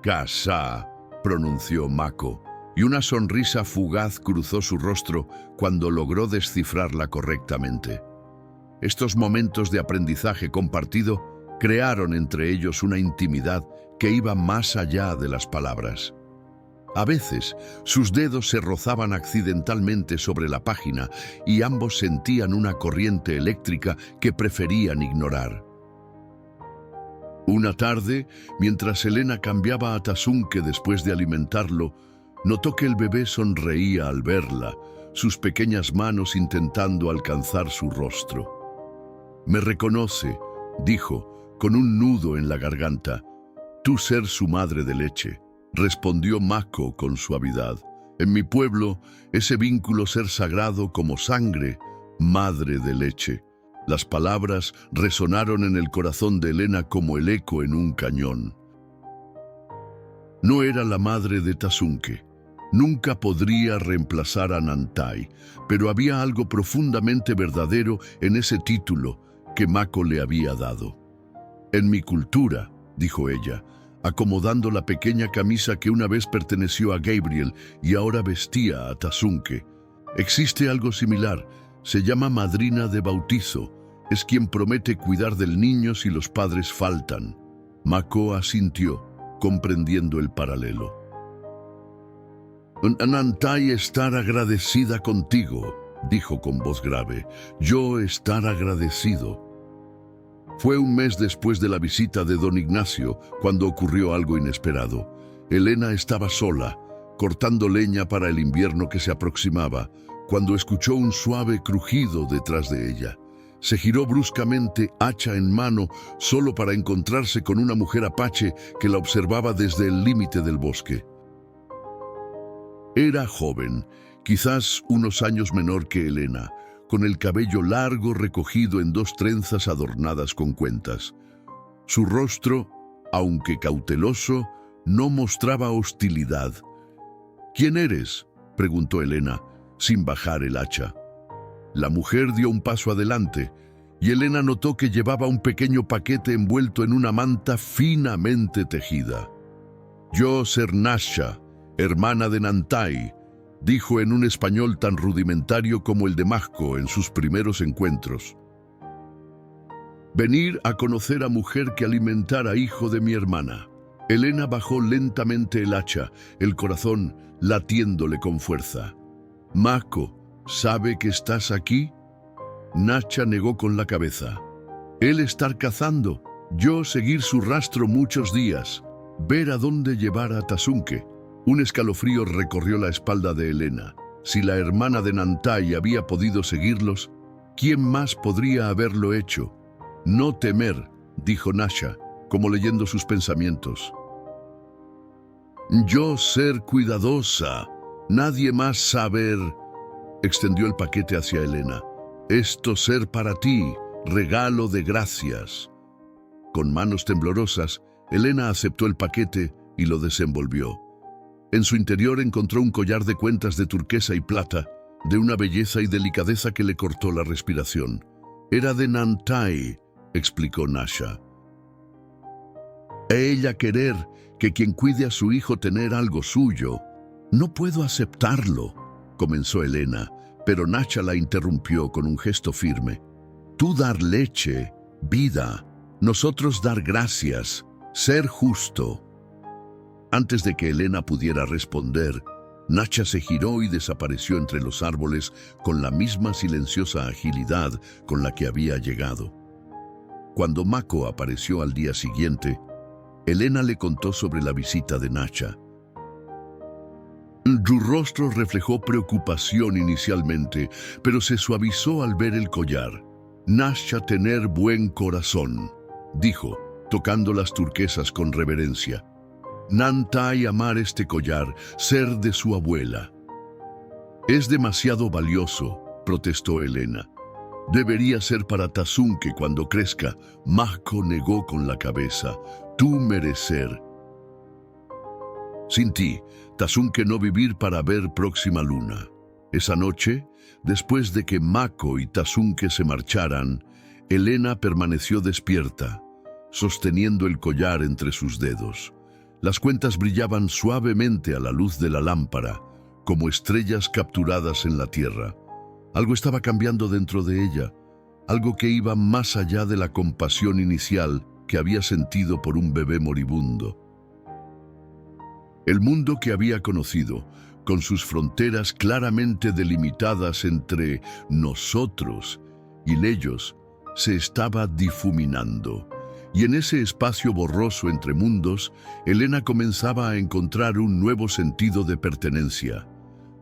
casa, pronunció Mako, y una sonrisa fugaz cruzó su rostro cuando logró descifrarla correctamente. Estos momentos de aprendizaje compartido crearon entre ellos una intimidad que iba más allá de las palabras. A veces, sus dedos se rozaban accidentalmente sobre la página y ambos sentían una corriente eléctrica que preferían ignorar. Una tarde, mientras Elena cambiaba a Tazunke después de alimentarlo, notó que el bebé sonreía al verla, sus pequeñas manos intentando alcanzar su rostro. «Me reconoce», dijo, con un nudo en la garganta. «Tú ser su madre de leche», respondió Mako con suavidad. «En mi pueblo, ese vínculo ser sagrado como sangre, madre de leche». Las palabras resonaron en el corazón de Elena como el eco en un cañón. No era la madre de Tazunke. Nunca podría reemplazar a Nantai, pero había algo profundamente verdadero en ese título que Mako le había dado. «En mi cultura», dijo ella, acomodando la pequeña camisa que una vez perteneció a Gabriel y ahora vestía a Tazunke, «existe algo similar, se llama madrina de bautizo. Es quien promete cuidar del niño si los padres faltan». Mako asintió, comprendiendo el paralelo. «Nantai estar agradecida contigo», dijo con voz grave. «Yo estar agradecido». Fue un mes después de la visita de don Ignacio cuando ocurrió algo inesperado. Elena estaba sola, cortando leña para el invierno que se aproximaba, cuando escuchó un suave crujido detrás de ella. Se giró bruscamente, hacha en mano, solo para encontrarse con una mujer apache que la observaba desde el límite del bosque. Era joven, quizás unos años menor que Elena, con el cabello largo recogido en 2 trenzas adornadas con cuentas. Su rostro, aunque cauteloso, no mostraba hostilidad. «¿Quién eres?», preguntó Elena, sin bajar el hacha. La mujer dio un paso adelante, y Elena notó que llevaba un pequeño paquete envuelto en una manta finamente tejida. «Yo ser Nasha, hermana de Nantai», dijo en un español tan rudimentario como el de Mako en sus primeros encuentros. «Venir a conocer a mujer que alimentara hijo de mi hermana». Elena bajó lentamente el hacha, el corazón latiéndole con fuerza. «Mako, ¿sabe que estás aquí?». Nacha negó con la cabeza. «Él estar cazando, yo seguir su rastro muchos días, ver a dónde llevar a Tazunke». Un escalofrío recorrió la espalda de Elena. Si la hermana de Nantai había podido seguirlos, ¿quién más podría haberlo hecho? «No temer», dijo Nasha, como leyendo sus pensamientos. «Yo ser cuidadosa, nadie más saber». Extendió el paquete hacia Elena. «Esto ser para ti, regalo de gracias». Con manos temblorosas, Elena aceptó el paquete y lo desenvolvió. En su interior encontró un collar de cuentas de turquesa y plata, de una belleza y delicadeza que le cortó la respiración. «Era de Nantai», explicó Nasha. «Ella querer que quien cuide a su hijo tener algo suyo. No puedo aceptarlo», comenzó Elena, pero Nasha la interrumpió con un gesto firme. «Tú dar leche, vida, nosotros dar gracias, ser justo». Antes de que Elena pudiera responder, Nasha se giró y desapareció entre los árboles con la misma silenciosa agilidad con la que había llegado. Cuando Mako apareció al día siguiente, Elena le contó sobre la visita de Nasha. Su rostro reflejó preocupación inicialmente, pero se suavizó al ver el collar. «Nasha tener buen corazón», dijo, tocando las turquesas con reverencia. «Nantai amar este collar, ser de su abuela». «Es demasiado valioso», protestó Elena. «Debería ser para Tasunke cuando crezca». Mako negó con la cabeza. «Tú merecer. Sin ti, Tasunke no vivir para ver próxima luna». Esa noche, después de que Mako y Tasunke se marcharan, Elena permaneció despierta, sosteniendo el collar entre sus dedos. Las cuentas brillaban suavemente a la luz de la lámpara, como estrellas capturadas en la tierra. Algo estaba cambiando dentro de ella, algo que iba más allá de la compasión inicial que había sentido por un bebé moribundo. El mundo que había conocido, con sus fronteras claramente delimitadas entre nosotros y ellos, se estaba difuminando. Y en ese espacio borroso entre mundos, Elena comenzaba a encontrar un nuevo sentido de pertenencia.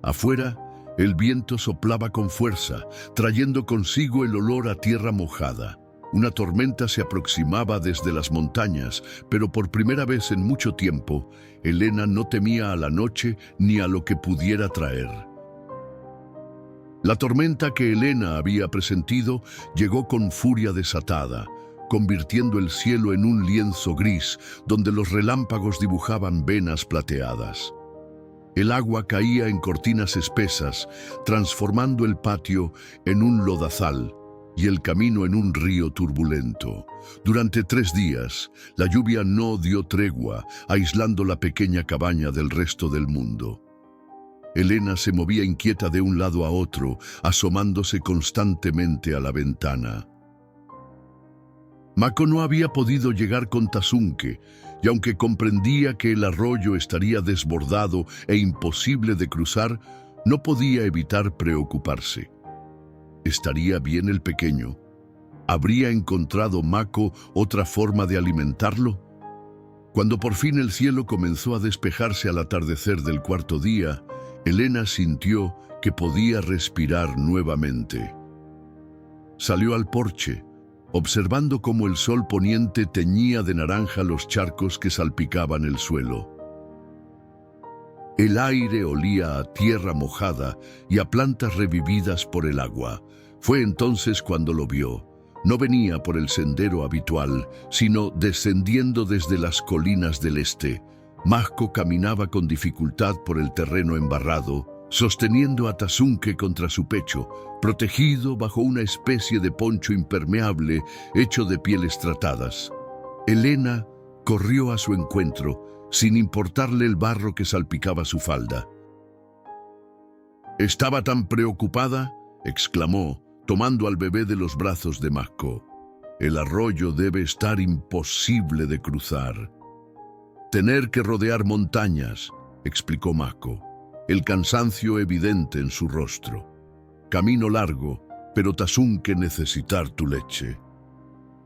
Afuera, el viento soplaba con fuerza, trayendo consigo el olor a tierra mojada. Una tormenta se aproximaba desde las montañas, pero por primera vez en mucho tiempo, Elena no temía a la noche ni a lo que pudiera traer. La tormenta que Elena había presentido llegó con furia desatada, convirtiendo el cielo en un lienzo gris donde los relámpagos dibujaban venas plateadas. El agua caía en cortinas espesas, transformando el patio en un lodazal y el camino en un río turbulento. Durante 3 días, la lluvia no dio tregua, aislando la pequeña cabaña del resto del mundo. Elena se movía inquieta de un lado a otro, asomándose constantemente a la ventana. Mako no había podido llegar con Tasunke, y aunque comprendía que el arroyo estaría desbordado e imposible de cruzar, no podía evitar preocuparse. ¿Estaría bien el pequeño? ¿Habría encontrado Mako otra forma de alimentarlo? Cuando por fin el cielo comenzó a despejarse al atardecer del 4.º día, Elena sintió que podía respirar nuevamente. Salió al porche, observando cómo el sol poniente teñía de naranja los charcos que salpicaban el suelo. El aire olía a tierra mojada y a plantas revividas por el agua. Fue entonces cuando lo vio. No venía por el sendero habitual, sino descendiendo desde las colinas del este. Mako caminaba con dificultad por el terreno embarrado, sosteniendo a Tasunke contra su pecho, protegido bajo una especie de poncho impermeable hecho de pieles tratadas. Elena corrió a su encuentro, sin importarle el barro que salpicaba su falda. «¿Estaba tan preocupada?», exclamó, tomando al bebé de los brazos de Mako. «El arroyo debe estar imposible de cruzar». «Tener que rodear montañas», explicó Mako, el cansancio evidente en su rostro. «Camino largo, pero Tasunke necesitar tu leche».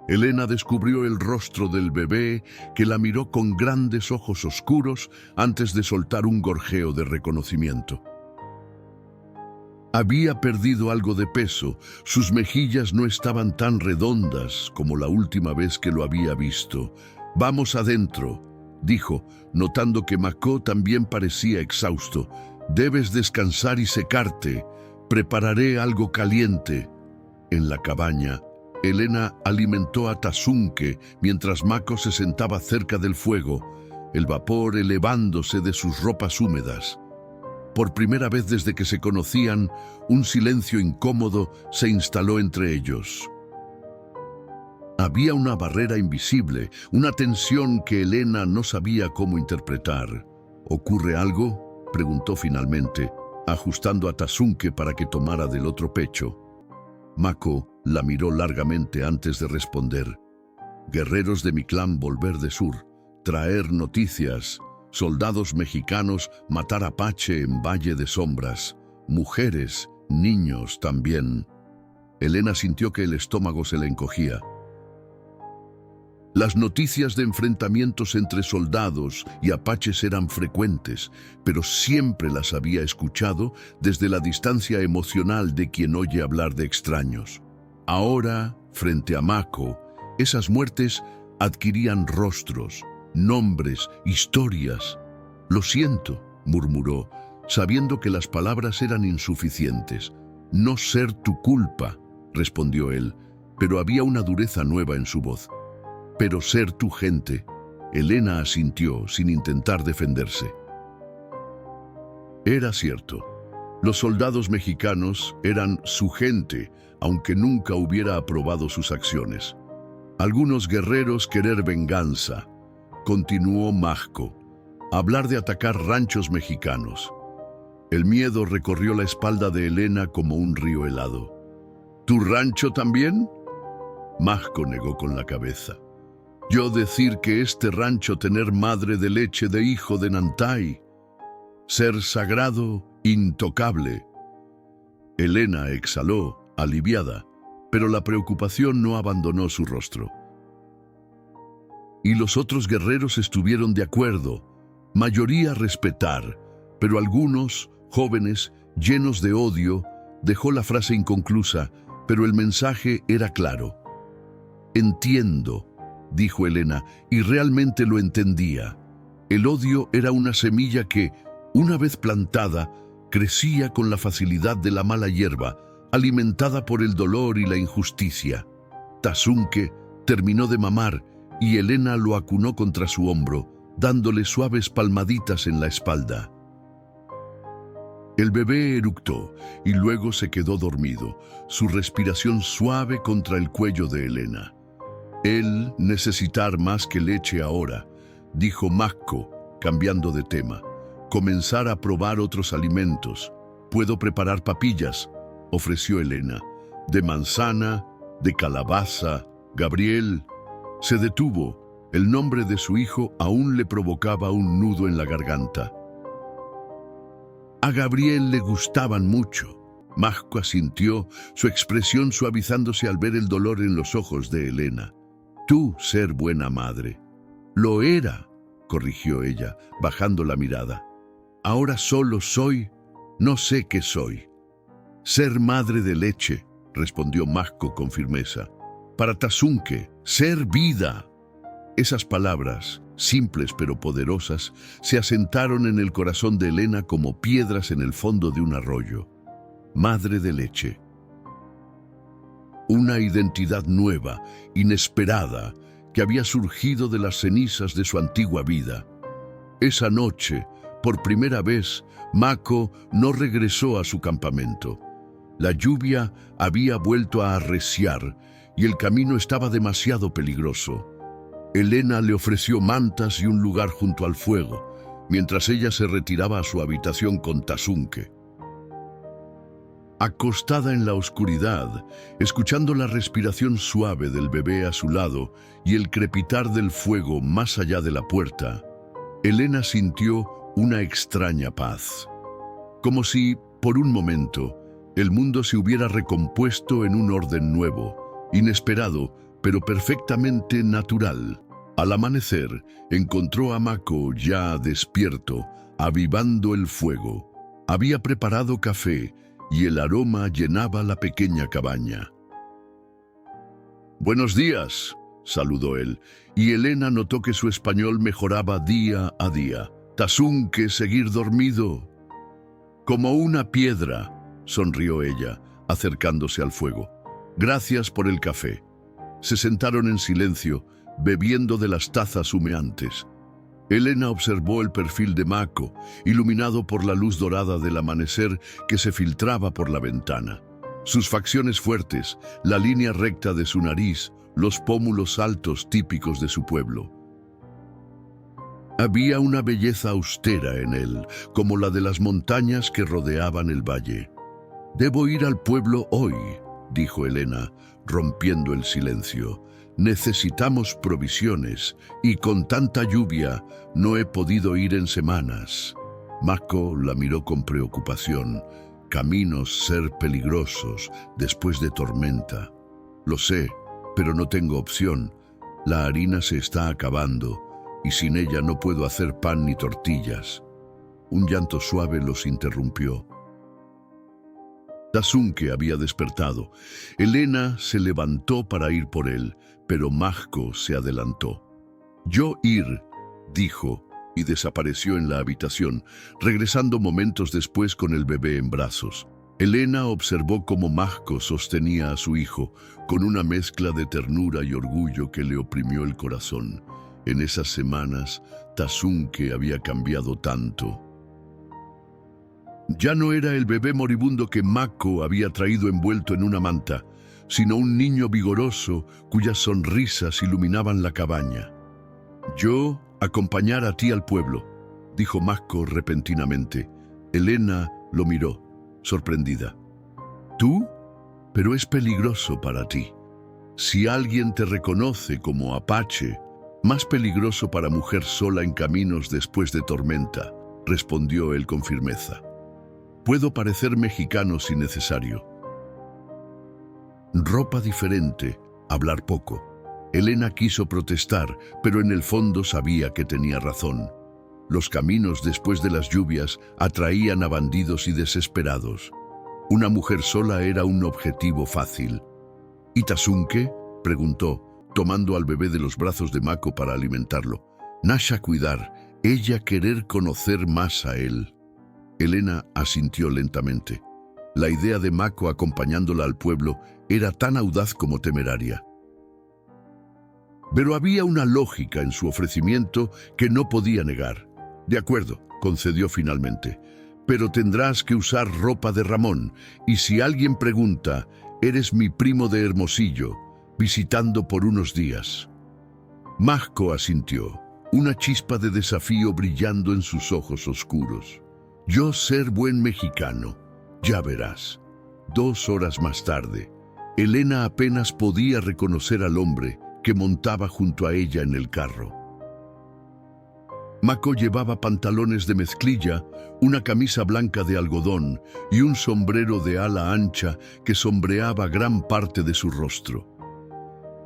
Elena descubrió el rostro del bebé, que la miró con grandes ojos oscuros antes de soltar un gorjeo de reconocimiento. Había perdido algo de peso, sus mejillas no estaban tan redondas como la última vez que lo había visto. «Vamos adentro», dijo, notando que Mako también parecía exhausto. «Debes descansar y secarte. Prepararé algo caliente». En la cabaña, Elena alimentó a Tasunke mientras Mako se sentaba cerca del fuego, el vapor elevándose de sus ropas húmedas. Por primera vez desde que se conocían, un silencio incómodo se instaló entre ellos. Había una barrera invisible, una tensión que Elena no sabía cómo interpretar. «¿Ocurre algo?», preguntó finalmente, ajustando a Tasunke para que tomara del otro pecho. Mako la miró largamente antes de responder. «Guerreros de mi clan volver de sur, traer noticias, soldados mexicanos matar apache en Valle de Sombras, mujeres, niños también». Elena sintió que el estómago se le encogía. Las noticias de enfrentamientos entre soldados y apaches eran frecuentes, pero siempre las había escuchado desde la distancia emocional de quien oye hablar de extraños. Ahora, frente a Mako, esas muertes adquirían rostros, nombres, historias. «Lo siento», murmuró, sabiendo que las palabras eran insuficientes. «No ser tu culpa», respondió él, pero había una dureza nueva en su voz. «Pero ser tu gente», Elena asintió sin intentar defenderse. Era cierto. Los soldados mexicanos eran su gente, aunque nunca hubiera aprobado sus acciones. Algunos guerreros querer venganza, continuó Mako, hablar de atacar ranchos mexicanos. El miedo recorrió la espalda de Elena como un río helado. «¿Tu rancho también?», Mako negó con la cabeza. «Yo decir que este rancho tener madre de leche de hijo de Nantay, ser sagrado, intocable». Elena exhaló, aliviada, pero la preocupación no abandonó su rostro. Y los otros guerreros estuvieron de acuerdo, mayoría respetar, pero algunos, jóvenes, llenos de odio, dejó la frase inconclusa, pero el mensaje era claro. «Entiendo», dijo Elena, y realmente lo entendía. El odio era una semilla que, una vez plantada, crecía con la facilidad de la mala hierba, alimentada por el dolor y la injusticia. Tasunke terminó de mamar y Elena lo acunó contra su hombro, dándole suaves palmaditas en la espalda. El bebé eructó y luego se quedó dormido, su respiración suave contra el cuello de Elena. «Él necesitar más que leche ahora», dijo Mako, cambiando de tema. «Comenzar a probar otros alimentos. Puedo preparar papillas», ofreció Elena. «De manzana, de calabaza». Gabriel se detuvo. El nombre de su hijo aún le provocaba un nudo en la garganta. A Gabriel le gustaban mucho. Mako asintió, su expresión suavizándose al ver el dolor en los ojos de Elena. «Tú ser buena madre». «Lo era», corrigió ella, bajando la mirada. «Ahora solo soy, no sé qué soy». «Ser madre de leche», respondió Mako con firmeza. «Para Tasunke, ser vida». Esas palabras, simples pero poderosas, se asentaron en el corazón de Elena como piedras en el fondo de un arroyo. Madre de leche. Una identidad nueva, inesperada, que había surgido de las cenizas de su antigua vida. Esa noche, por primera vez, Mako no regresó a su campamento. La lluvia había vuelto a arreciar y el camino estaba demasiado peligroso. Elena le ofreció mantas y un lugar junto al fuego, mientras ella se retiraba a su habitación con Tasunke. Acostada en la oscuridad, escuchando la respiración suave del bebé a su lado y el crepitar del fuego más allá de la puerta, Elena sintió una extraña paz. Como si, por un momento, el mundo se hubiera recompuesto en un orden nuevo, inesperado, pero perfectamente natural. Al amanecer, encontró a Mako ya despierto, avivando el fuego. Había preparado café y el aroma llenaba la pequeña cabaña. «Buenos días», saludó él, y Elena notó que su español mejoraba día a día. «Tasunke, seguir dormido». «Como una piedra», sonrió ella, acercándose al fuego. «Gracias por el café». Se sentaron en silencio, bebiendo de las tazas humeantes. Elena observó el perfil de Mako, iluminado por la luz dorada del amanecer que se filtraba por la ventana. Sus facciones fuertes, la línea recta de su nariz, los pómulos altos típicos de su pueblo. Había una belleza austera en él, como la de las montañas que rodeaban el valle. «Debo ir al pueblo hoy», dijo Elena, rompiendo el silencio. «Necesitamos provisiones, y con tanta lluvia no he podido ir en semanas». Mako la miró con preocupación. «Caminos ser peligrosos después de tormenta». «Lo sé, pero no tengo opción. La harina se está acabando y sin ella no puedo hacer pan ni tortillas. Un llanto suave los interrumpió. Tasunke había despertado. Elena se levantó para ir por él, pero Majko se adelantó. «Yo ir», dijo, y desapareció en la habitación, regresando momentos después con el bebé en brazos. Elena observó cómo Majko sostenía a su hijo, con una mezcla de ternura y orgullo que le oprimió el corazón. En esas semanas, Tasunke había cambiado tanto. Ya no era el bebé moribundo que Majko había traído envuelto en una manta, sino un niño vigoroso cuyas sonrisas iluminaban la cabaña. «Yo acompañar a ti al pueblo», dijo Majko repentinamente. Elena lo miró, sorprendida. «¿Tú? Pero es peligroso para ti. Si alguien te reconoce como apache, más peligroso para mujer sola en caminos después de tormenta», respondió él con firmeza. «Puedo parecer mexicano si necesario». Ropa diferente, hablar poco. Elena quiso protestar, pero en el fondo sabía que tenía razón. Los caminos después de las lluvias atraían a bandidos y desesperados. Una mujer sola era un objetivo fácil. «¿Y Tasunke?», preguntó, tomando al bebé de los brazos de Majko para alimentarlo. «Nasha cuidar, ella querer conocer más a él». Elena asintió lentamente. La idea de Majko acompañándola al pueblo era tan audaz como temeraria. Pero había una lógica en su ofrecimiento que no podía negar. «De acuerdo», concedió finalmente, «pero tendrás que usar ropa de Ramón, y si alguien pregunta, eres mi primo de Hermosillo, visitando por unos días». Majko asintió, una chispa de desafío brillando en sus ojos oscuros. «Yo ser buen mexicano, ya verás». 2 horas más tarde, Elena apenas podía reconocer al hombre que montaba junto a ella en el carro. Majko llevaba pantalones de mezclilla, una camisa blanca de algodón y un sombrero de ala ancha que sombreaba gran parte de su rostro.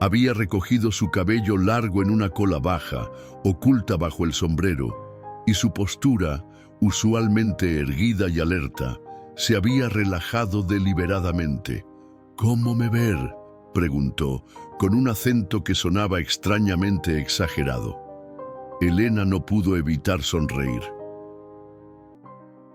Había recogido su cabello largo en una cola baja, oculta bajo el sombrero, y su postura, usualmente erguida y alerta, se había relajado deliberadamente. «¿Cómo me ver?», preguntó, con un acento que sonaba extrañamente exagerado. Elena no pudo evitar sonreír.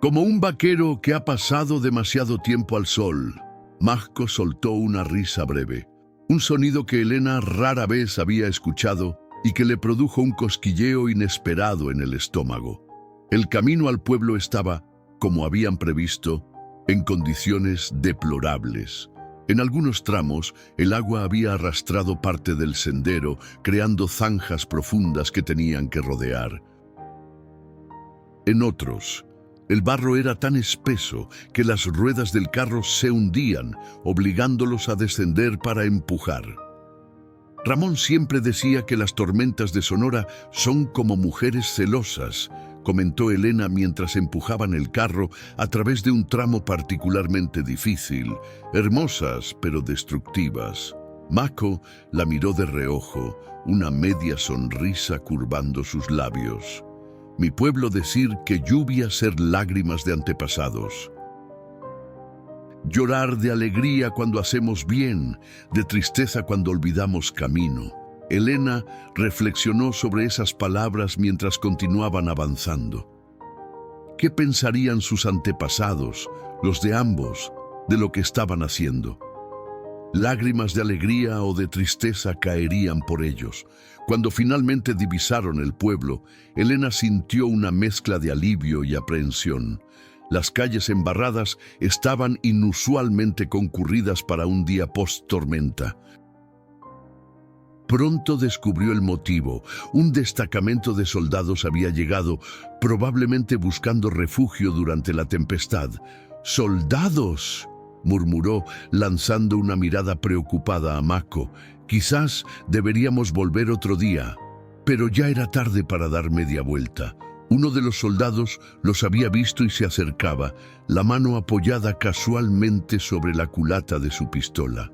«Como un vaquero que ha pasado demasiado tiempo al sol». Majko soltó una risa breve, un sonido que Elena rara vez había escuchado y que le produjo un cosquilleo inesperado en el estómago. El camino al pueblo estaba, como habían previsto, en condiciones deplorables. En algunos tramos, el agua había arrastrado parte del sendero, creando zanjas profundas que tenían que rodear. En otros, el barro era tan espeso que las ruedas del carro se hundían, obligándolos a descender para empujar. Ramón siempre decía que las tormentas de Sonora son como mujeres celosas, comentó Elena mientras empujaban el carro a través de un tramo particularmente difícil, hermosas pero destructivas. Majko la miró de reojo, una media sonrisa curvando sus labios. «Mi pueblo decir que lluvia ser lágrimas de antepasados. Llorar de alegría cuando hacemos bien, de tristeza cuando olvidamos camino». Elena reflexionó sobre esas palabras mientras continuaban avanzando. ¿Qué pensarían sus antepasados, los de ambos, de lo que estaban haciendo? Lágrimas de alegría o de tristeza caerían por ellos. Cuando finalmente divisaron el pueblo, Elena sintió una mezcla de alivio y aprehensión. Las calles embarradas estaban inusualmente concurridas para un día post-tormenta. Pronto descubrió el motivo. Un destacamento de soldados había llegado, probablemente buscando refugio durante la tempestad. «¡Soldados!», murmuró, lanzando una mirada preocupada a Majko. «Quizás deberíamos volver otro día». Pero ya era tarde para dar media vuelta. Uno de los soldados los había visto y se acercaba, la mano apoyada casualmente sobre la culata de su pistola.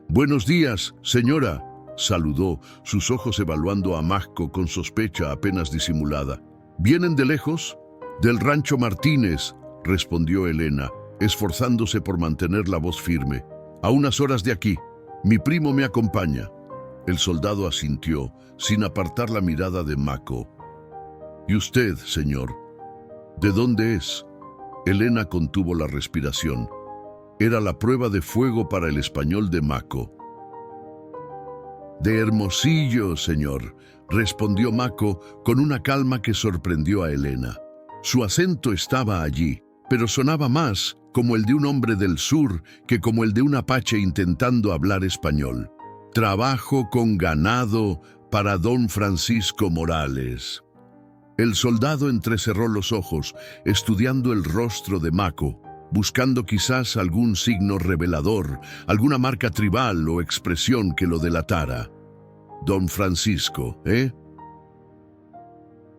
«Buenos días, señora», saludó, sus ojos evaluando a Mako con sospecha apenas disimulada. ¿Vienen de lejos? Del rancho Martínez, respondió Elena, esforzándose por mantener la voz firme. A unas horas de aquí. Mi primo me acompaña. El soldado asintió, sin apartar la mirada de Mako. ¿Y usted, señor? ¿De dónde es? Elena contuvo la respiración. Era la prueba de fuego para el español de Mako. De Hermosillo, señor, respondió Mako con una calma que sorprendió a Elena. Su acento estaba allí, pero sonaba más como el de un hombre del sur que como el de un apache intentando hablar español. Trabajo con ganado para don Francisco Morales. El soldado entrecerró los ojos, estudiando el rostro de Mako, buscando quizás algún signo revelador, alguna marca tribal o expresión que lo delatara. Don Francisco, ¿eh?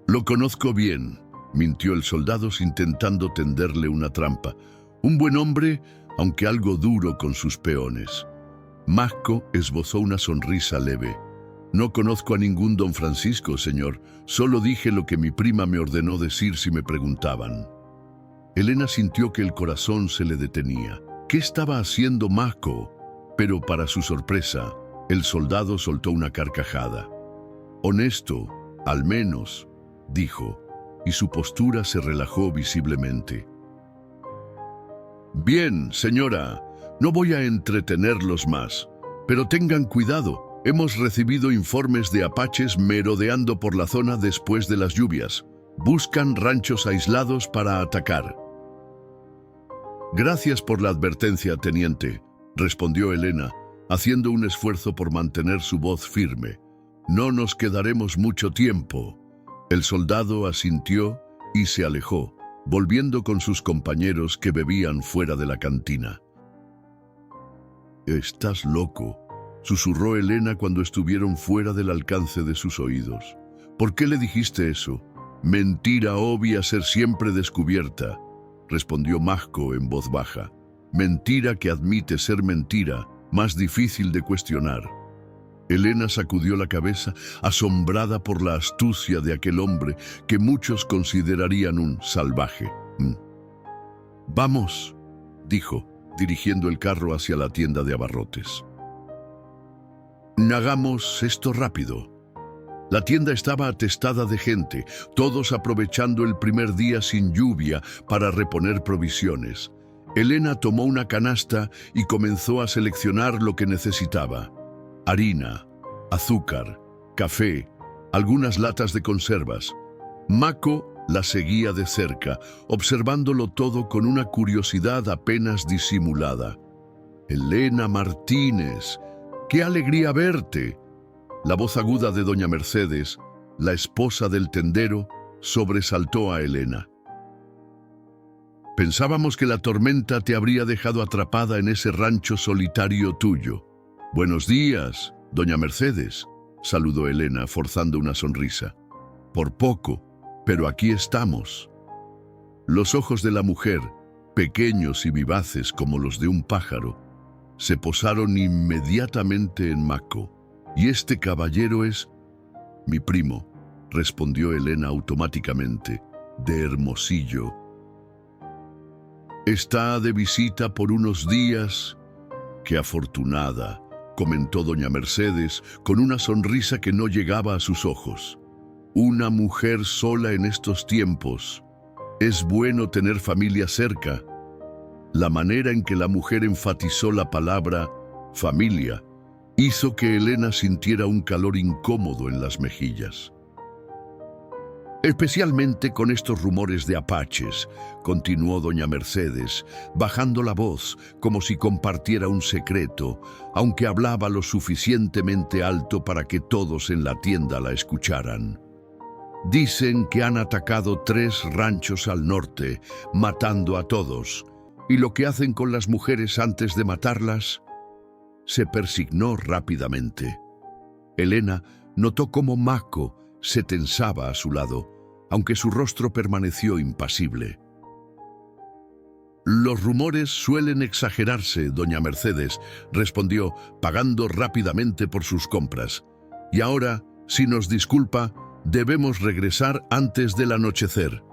Lo conozco bien, mintió el soldado intentando tenderle una trampa. Un buen hombre, aunque algo duro con sus peones. Mako esbozó una sonrisa leve. No conozco a ningún don Francisco, señor. Solo dije lo que mi prima me ordenó decir si me preguntaban. Elena sintió que el corazón se le detenía. ¿Qué estaba haciendo Mako? Pero para su sorpresa, el soldado soltó una carcajada. Honesto, al menos, dijo, y su postura se relajó visiblemente. Bien, señora, no voy a entretenerlos más, pero tengan cuidado. Hemos recibido informes de apaches merodeando por la zona después de las lluvias. Buscan ranchos aislados para atacar. Gracias por la advertencia, teniente, respondió Elena, haciendo un esfuerzo por mantener su voz firme. No nos quedaremos mucho tiempo. El soldado asintió y se alejó, volviendo con sus compañeros que bebían fuera de la cantina. «Estás loco», susurró Elena cuando estuvieron fuera del alcance de sus oídos. «¿Por qué le dijiste eso?» «Mentira obvia ser siempre descubierta», respondió Mako en voz baja. «Mentira que admite ser mentira, más difícil de cuestionar». Elena sacudió la cabeza, asombrada por la astucia de aquel hombre que muchos considerarían un salvaje. «Vamos», dijo, dirigiendo el carro hacia la tienda de abarrotes. «Hagamos esto rápido». La tienda estaba atestada de gente, todos aprovechando el primer día sin lluvia para reponer provisiones. Elena tomó una canasta y comenzó a seleccionar lo que necesitaba. Harina, azúcar, café, algunas latas de conservas. Mako la seguía de cerca, observándolo todo con una curiosidad apenas disimulada. «Elena Martínez, qué alegría verte». La voz aguda de doña Mercedes, la esposa del tendero, sobresaltó a Elena. «Pensábamos que la tormenta te habría dejado atrapada en ese rancho solitario tuyo». «Buenos días, doña Mercedes», saludó Elena, forzando una sonrisa. «Por poco, pero aquí estamos». Los ojos de la mujer, pequeños y vivaces como los de un pájaro, se posaron inmediatamente en Mako. «¿Y este caballero es?» «Mi primo», respondió Elena automáticamente, «de Hermosillo». «Está de visita por unos días». «Qué afortunada», comentó doña Mercedes con una sonrisa que no llegaba a sus ojos. «Una mujer sola en estos tiempos. Es bueno tener familia cerca». La manera en que la mujer enfatizó la palabra familia hizo que Elena sintiera un calor incómodo en las mejillas. «Especialmente con estos rumores de apaches», continuó doña Mercedes, bajando la voz como si compartiera un secreto, aunque hablaba lo suficientemente alto para que todos en la tienda la escucharan. «Dicen que han atacado 3 ranchos al norte, matando a todos, y lo que hacen con las mujeres antes de matarlas». Se persignó rápidamente. Elena notó cómo Mako se tensaba a su lado, aunque su rostro permaneció impasible. Los rumores suelen exagerarse, doña Mercedes, respondió, pagando rápidamente por sus compras. Y ahora, si nos disculpa, debemos regresar antes del anochecer.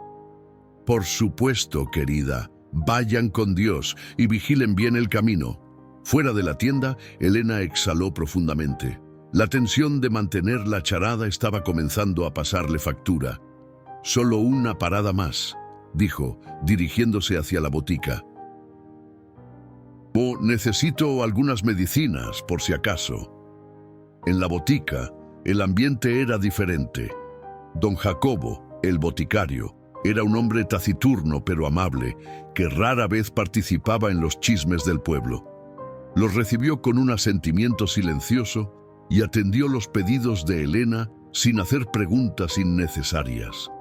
Por supuesto, querida. Vayan con Dios y vigilen bien el camino. Fuera de la tienda, Elena exhaló profundamente. La tensión de mantener la charada estaba comenzando a pasarle factura. «Solo una parada más», dijo, dirigiéndose hacia la botica. «Oh, necesito algunas medicinas, por si acaso». En la botica, el ambiente era diferente. Don Jacobo, el boticario, era un hombre taciturno pero amable, que rara vez participaba en los chismes del pueblo. Los recibió con un asentimiento silencioso y atendió los pedidos de Elena sin hacer preguntas innecesarias.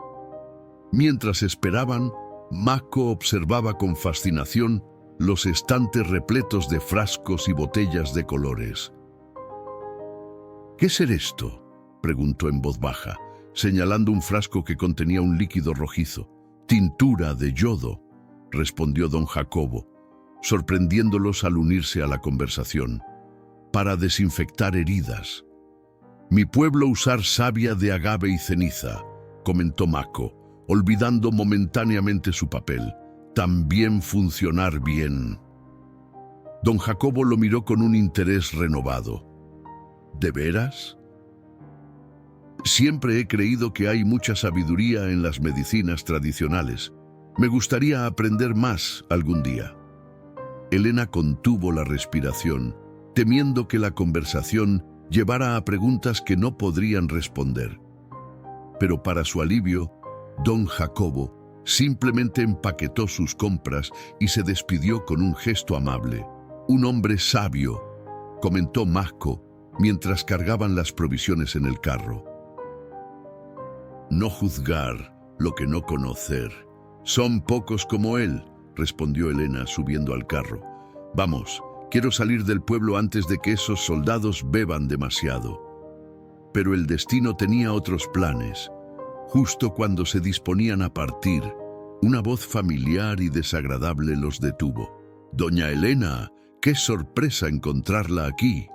Mientras esperaban, Mako observaba con fascinación los estantes repletos de frascos y botellas de colores. «¿Qué será esto?», preguntó en voz baja, señalando un frasco que contenía un líquido rojizo. «Tintura de yodo», respondió don Jacobo, sorprendiéndolos al unirse a la conversación. «Para desinfectar heridas». «Mi pueblo usar savia de agave y ceniza», comentó Mako, olvidando momentáneamente su papel. «También funcionar bien». Don Jacobo lo miró con un interés renovado. «¿De veras?». «Siempre he creído que hay mucha sabiduría en las medicinas tradicionales. Me gustaría aprender más algún día». Elena contuvo la respiración, temiendo que la conversación llevara a preguntas que no podrían responder. Pero para su alivio, don Jacobo simplemente empaquetó sus compras y se despidió con un gesto amable. «Un hombre sabio», comentó Mako, mientras cargaban las provisiones en el carro. «No juzgar lo que no conocer. Son pocos como él», respondió Elena subiendo al carro. «Vamos, quiero salir del pueblo antes de que esos soldados beban demasiado». Pero el destino tenía otros planes. Justo cuando se disponían a partir, una voz familiar y desagradable los detuvo. «Doña Elena, qué sorpresa encontrarla aquí».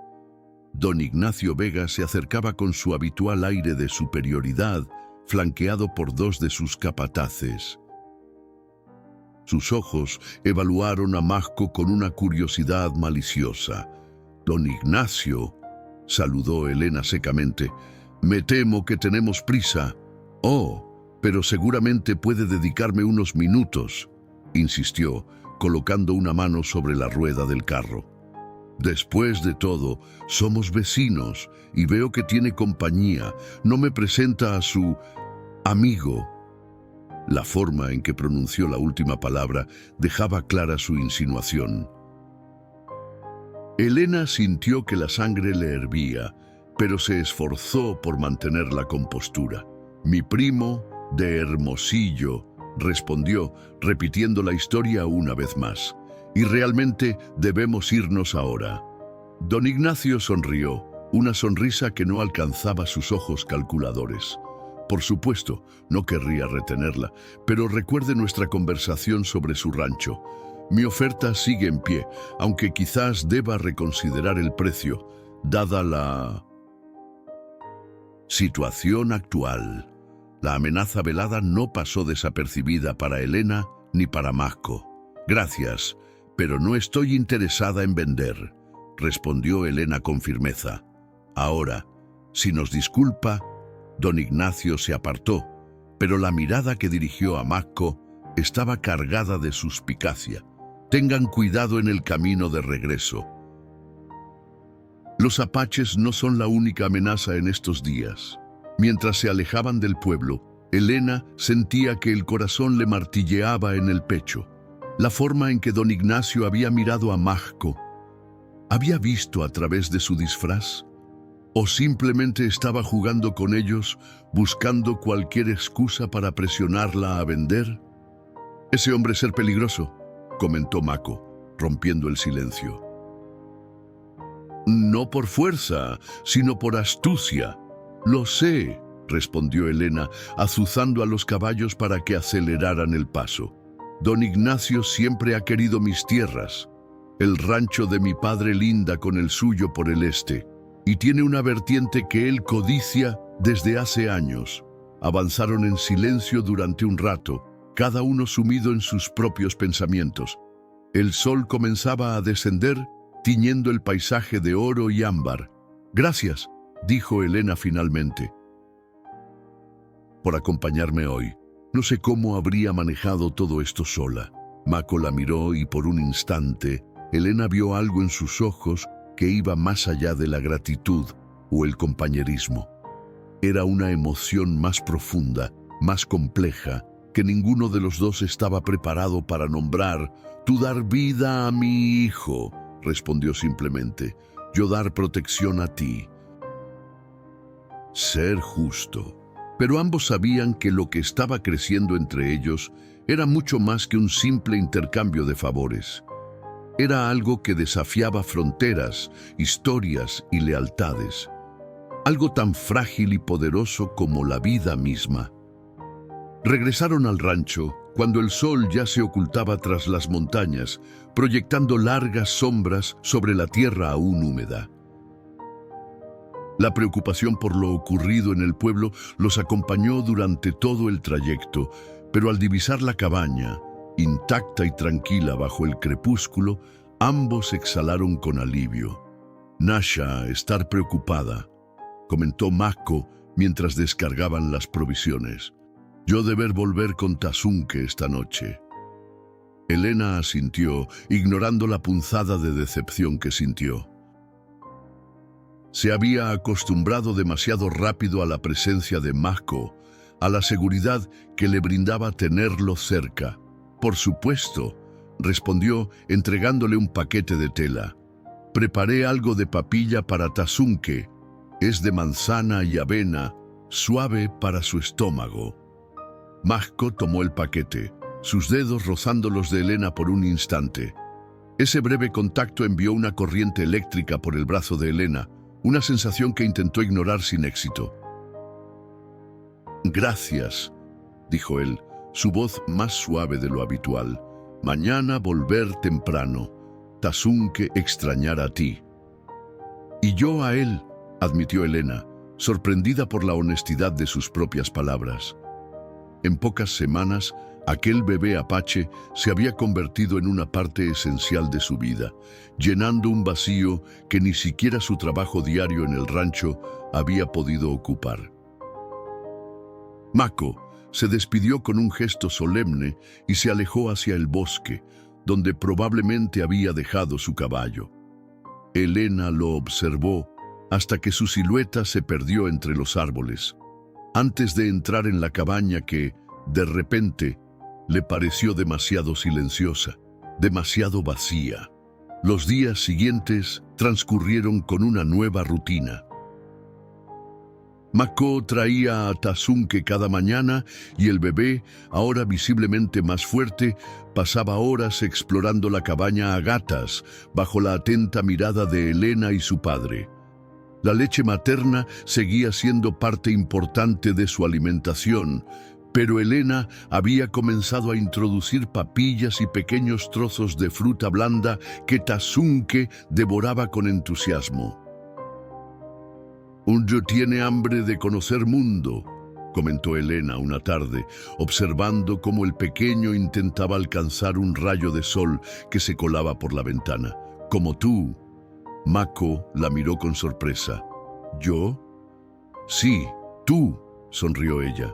Don Ignacio Vega se acercaba con su habitual aire de superioridad, flanqueado por dos de sus capataces. Sus ojos evaluaron a Mako con una curiosidad maliciosa. «Don Ignacio», saludó Elena secamente, «me temo que tenemos prisa». «Oh, pero seguramente puede dedicarme unos minutos», insistió, colocando una mano sobre la rueda del carro. «Después de todo, somos vecinos y veo que tiene compañía. ¿No me presenta a su amigo?» La forma en que pronunció la última palabra dejaba clara su insinuación. Elena sintió que la sangre le hervía, pero se esforzó por mantener la compostura. «Mi primo de Hermosillo», respondió, repitiendo la historia una vez más. «Y realmente debemos irnos ahora». Don Ignacio sonrió, una sonrisa que no alcanzaba sus ojos calculadores. «Por supuesto, no querría retenerla, pero recuerde nuestra conversación sobre su rancho. Mi oferta sigue en pie, aunque quizás deba reconsiderar el precio, dada la situación actual». La amenaza velada no pasó desapercibida para Elena ni para Mako. «Gracias, pero no estoy interesada en vender», respondió Elena con firmeza. «Ahora, si nos disculpa». Don Ignacio se apartó, pero la mirada que dirigió a Mako estaba cargada de suspicacia. «Tengan cuidado en el camino de regreso. Los apaches no son la única amenaza en estos días». Mientras se alejaban del pueblo, Elena sentía que el corazón le martilleaba en el pecho. La forma en que don Ignacio había mirado a Mako, ¿había visto a través de su disfraz? ¿O simplemente estaba jugando con ellos, buscando cualquier excusa para presionarla a vender? «Ese hombre ser peligroso», comentó Mako, rompiendo el silencio. «No por fuerza, sino por astucia». «Lo sé», respondió Elena, azuzando a los caballos para que aceleraran el paso. Don Ignacio siempre ha querido mis tierras. El rancho de mi padre linda con el suyo por el este, y tiene una vertiente que él codicia desde hace años. Avanzaron en silencio durante un rato, cada uno sumido en sus propios pensamientos. El sol comenzaba a descender, tiñendo el paisaje de oro y ámbar. «Gracias», dijo Elena finalmente, «por acompañarme hoy. No sé cómo habría manejado todo esto sola». Mako la miró y por un instante, Elena vio algo en sus ojos que iba más allá de la gratitud o el compañerismo. Era una emoción más profunda, más compleja, que ninguno de los dos estaba preparado para nombrar. «Tú dar vida a mi hijo», respondió simplemente. «Yo dar protección a ti». Ser justo. Pero ambos sabían que lo que estaba creciendo entre ellos era mucho más que un simple intercambio de favores. Era algo que desafiaba fronteras, historias y lealtades. Algo tan frágil y poderoso como la vida misma. Regresaron al rancho cuando el sol ya se ocultaba tras las montañas, proyectando largas sombras sobre la tierra aún húmeda. La preocupación por lo ocurrido en el pueblo los acompañó durante todo el trayecto, pero al divisar la cabaña, intacta y tranquila bajo el crepúsculo, ambos exhalaron con alivio. «Nasha, estar preocupada», comentó Mako mientras descargaban las provisiones. «Yo deber volver con Tasunke esta noche». Elena asintió, ignorando la punzada de decepción que sintió. Se había acostumbrado demasiado rápido a la presencia de Mako, a la seguridad que le brindaba tenerlo cerca. «Por supuesto», respondió entregándole un paquete de tela. «Preparé algo de papilla para Tasunke. Es de manzana y avena, suave para su estómago». Mako tomó el paquete, sus dedos rozando los de Elena por un instante. Ese breve contacto envió una corriente eléctrica por el brazo de Elena, una sensación que intentó ignorar sin éxito. «Gracias», dijo él, su voz más suave de lo habitual. «Mañana volver temprano. Tasunke extrañar a ti». «Y yo a él», admitió Elena, sorprendida por la honestidad de sus propias palabras. En pocas semanas, aquel bebé apache se había convertido en una parte esencial de su vida, llenando un vacío que ni siquiera su trabajo diario en el rancho había podido ocupar. Mako se despidió con un gesto solemne y se alejó hacia el bosque, donde probablemente había dejado su caballo. Elena lo observó hasta que su silueta se perdió entre los árboles, antes de entrar en la cabaña que, de repente, le pareció demasiado silenciosa, demasiado vacía. Los días siguientes transcurrieron con una nueva rutina. Mako traía a Tasunke cada mañana y el bebé, ahora visiblemente más fuerte, pasaba horas explorando la cabaña a gatas bajo la atenta mirada de Elena y su padre. La leche materna seguía siendo parte importante de su alimentación, pero Elena había comenzado a introducir papillas y pequeños trozos de fruta blanda que Tasunke devoraba con entusiasmo. «Uno tiene hambre de conocer mundo», comentó Elena una tarde, observando cómo el pequeño intentaba alcanzar un rayo de sol que se colaba por la ventana. «Como tú». Mako la miró con sorpresa. «¿Yo?» «Sí, tú», sonrió ella.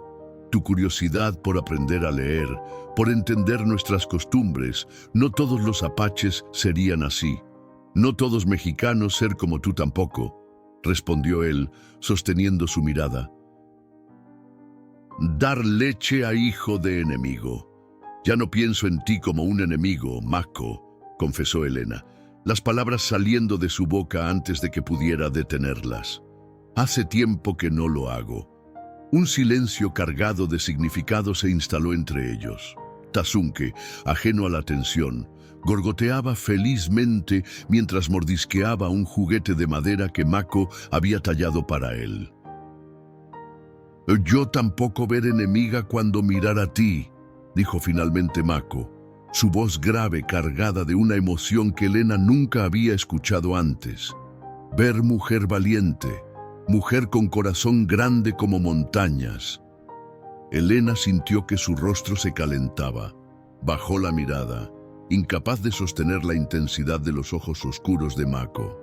«Tu curiosidad por aprender a leer, por entender nuestras costumbres. No todos los apaches serían así. No todos mexicanos ser como tú tampoco», respondió él, sosteniendo su mirada. «Dar leche a hijo de enemigo. Ya no pienso en ti como un enemigo, Mako», confesó Elena, las palabras saliendo de su boca antes de que pudiera detenerlas. «Hace tiempo que no lo hago». Un silencio cargado de significado se instaló entre ellos. Tasunke, ajeno a la tensión, gorgoteaba felizmente mientras mordisqueaba un juguete de madera que Mako había tallado para él. «Yo tampoco ver enemiga cuando mirar a ti», dijo finalmente Mako. su voz grave cargada de una emoción que Elena nunca había escuchado antes. Ver mujer valiente, mujer con corazón grande como montañas. Elena sintió que su rostro se calentaba. Bajó la mirada, incapaz de sostener la intensidad de los ojos oscuros de Mako.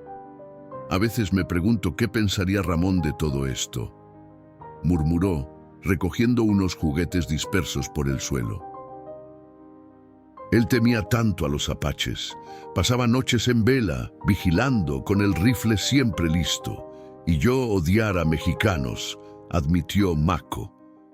A veces me pregunto qué pensaría Ramón de todo esto, murmuró, recogiendo unos juguetes dispersos por el suelo. Él temía tanto a los apaches. Pasaba noches en vela, vigilando, con el rifle siempre listo. Y yo odiar a mexicanos, admitió Mako.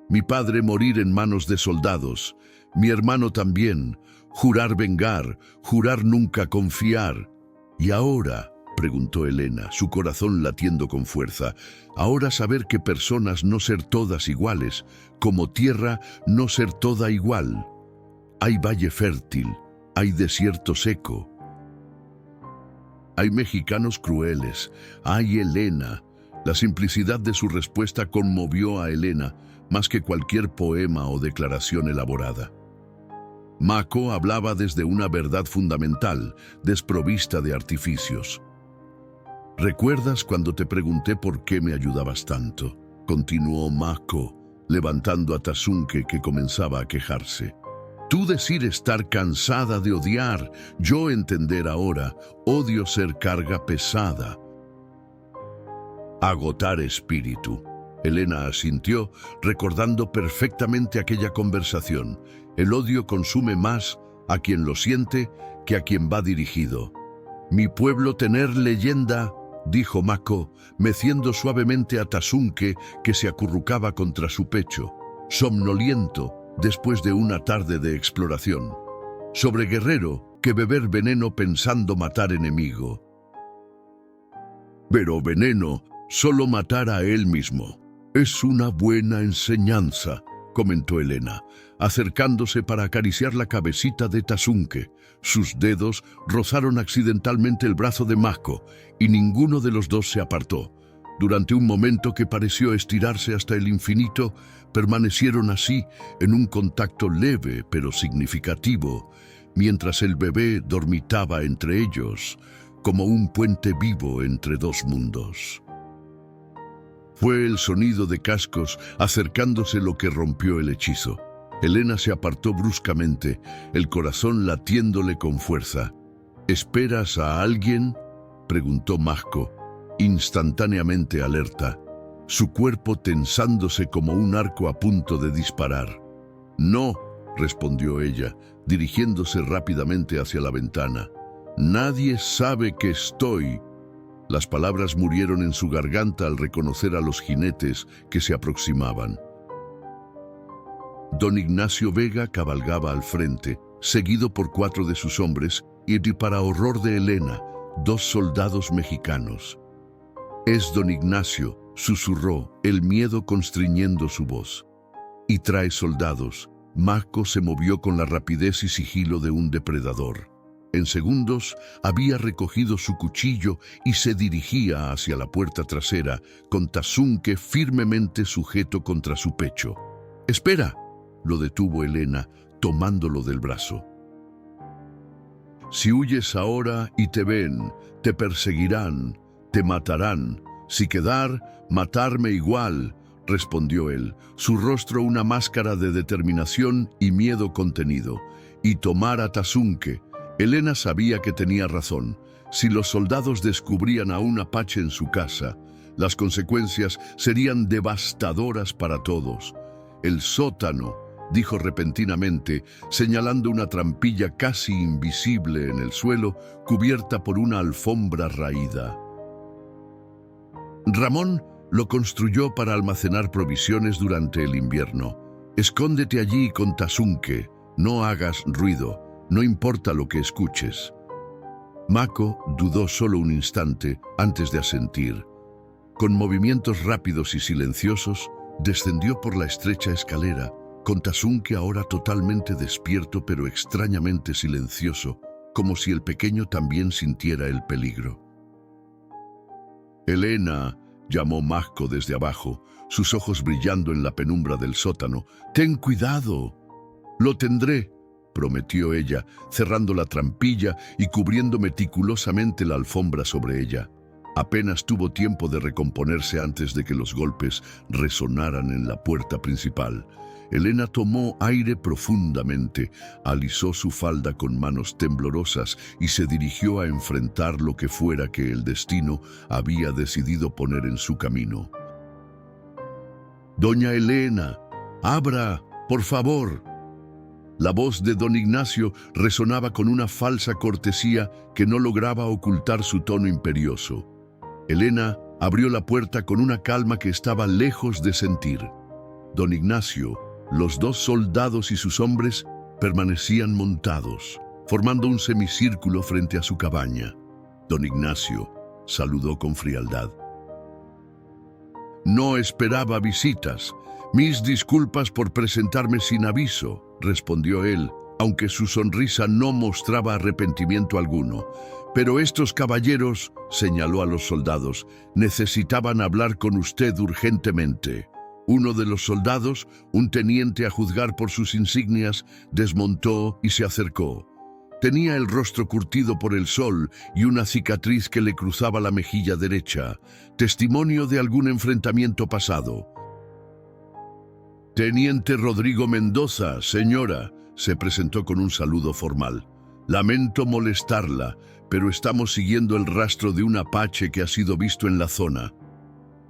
Mi padre morir en manos de soldados, mi hermano también, jurar vengar, jurar nunca confiar. ¿Y ahora?, preguntó Elena, su corazón latiendo con fuerza. Ahora saber que personas no ser todas iguales, como tierra no ser toda igual. Hay valle fértil, hay desierto seco. Hay mexicanos crueles, hay Elena. La simplicidad de su respuesta conmovió a Elena más que cualquier poema o declaración elaborada. Mako hablaba desde una verdad fundamental, desprovista de artificios. ¿Recuerdas cuando te pregunté por qué me ayudabas tanto?, continuó Mako, levantando a Tasunke, que comenzaba a quejarse. Tú decir estar cansada de odiar, yo entender ahora, odio ser carga pesada. Agotar espíritu. Elena asintió, recordando perfectamente aquella conversación. El odio consume más a quien lo siente que a quien va dirigido. Mi pueblo tener leyenda, dijo Mako, meciendo suavemente a Tasunke, que se acurrucaba contra su pecho, somnoliento después de una tarde de exploración. Sobre guerrero que beber veneno pensando matar enemigo. Pero veneno solo matar a él mismo. Es una buena enseñanza, comentó Elena, acercándose para acariciar la cabecita de Tasunke. Sus dedos rozaron accidentalmente el brazo de Mako y ninguno de los dos se apartó. Durante un momento que pareció estirarse hasta el infinito, permanecieron así en un contacto leve pero significativo, mientras el bebé dormitaba entre ellos, como un puente vivo entre dos mundos. Fue el sonido de cascos acercándose lo que rompió el hechizo. Elena se apartó bruscamente, el corazón latiéndole con fuerza. ¿Esperas a alguien?, preguntó Mako, instantáneamente alerta, su cuerpo tensándose como un arco a punto de disparar. No, respondió ella, dirigiéndose rápidamente hacia la ventana. Nadie sabe que estoy. Las palabras murieron en su garganta al reconocer a los jinetes que se aproximaban. Don Ignacio Vega cabalgaba al frente, seguido por 4 de sus hombres y, para horror de Elena, 2 soldados mexicanos. Es don Ignacio, susurró, el miedo constriñendo su voz. Y trae soldados. Mako se movió con la rapidez y sigilo de un depredador. En segundos había recogido su cuchillo y se dirigía hacia la puerta trasera, con Tasunke firmemente sujeto contra su pecho. «¡Espera!», lo detuvo Elena, tomándolo del brazo. «Si huyes ahora y te ven, te perseguirán, te matarán. Si quedar, matarme igual», respondió él, su rostro una máscara de determinación y miedo contenido. «Y tomar a Tasunke». Elena sabía que tenía razón. Si los soldados descubrían a un apache en su casa, las consecuencias serían devastadoras para todos. «El sótano», dijo repentinamente, señalando una trampilla casi invisible en el suelo, cubierta por una alfombra raída. Ramón lo construyó para almacenar provisiones durante el invierno. «Escóndete allí con Tasunke, no hagas ruido. No importa lo que escuches». Mako dudó solo un instante antes de asentir. Con movimientos rápidos y silenciosos, descendió por la estrecha escalera, con Tasunke ahora totalmente despierto pero extrañamente silencioso, como si el pequeño también sintiera el peligro. «Elena», llamó Mako desde abajo, sus ojos brillando en la penumbra del sótano. «Ten cuidado». «Lo tendré», prometió ella, cerrando la trampilla y cubriendo meticulosamente la alfombra sobre ella. Apenas tuvo tiempo de recomponerse antes de que los golpes resonaran en la puerta principal. Elena tomó aire profundamente, alisó su falda con manos temblorosas y se dirigió a enfrentar lo que fuera que el destino había decidido poner en su camino. «Doña Elena, abra, por favor». La voz de don Ignacio resonaba con una falsa cortesía que no lograba ocultar su tono imperioso. Elena abrió la puerta con una calma que estaba lejos de sentir. Don Ignacio, los dos soldados y sus hombres permanecían montados, formando un semicírculo frente a su cabaña. Don Ignacio saludó con frialdad. «No esperaba visitas. Mis disculpas por presentarme sin aviso», respondió él, aunque su sonrisa no mostraba arrepentimiento alguno. «Pero estos caballeros», señaló a los soldados, «necesitaban hablar con usted urgentemente». Uno de los soldados, un teniente a juzgar por sus insignias, desmontó y se acercó. Tenía el rostro curtido por el sol y una cicatriz que le cruzaba la mejilla derecha, testimonio de algún enfrentamiento pasado. «Teniente Rodrigo Mendoza, señora», se presentó con un saludo formal. «Lamento molestarla, pero estamos siguiendo el rastro de un apache que ha sido visto en la zona».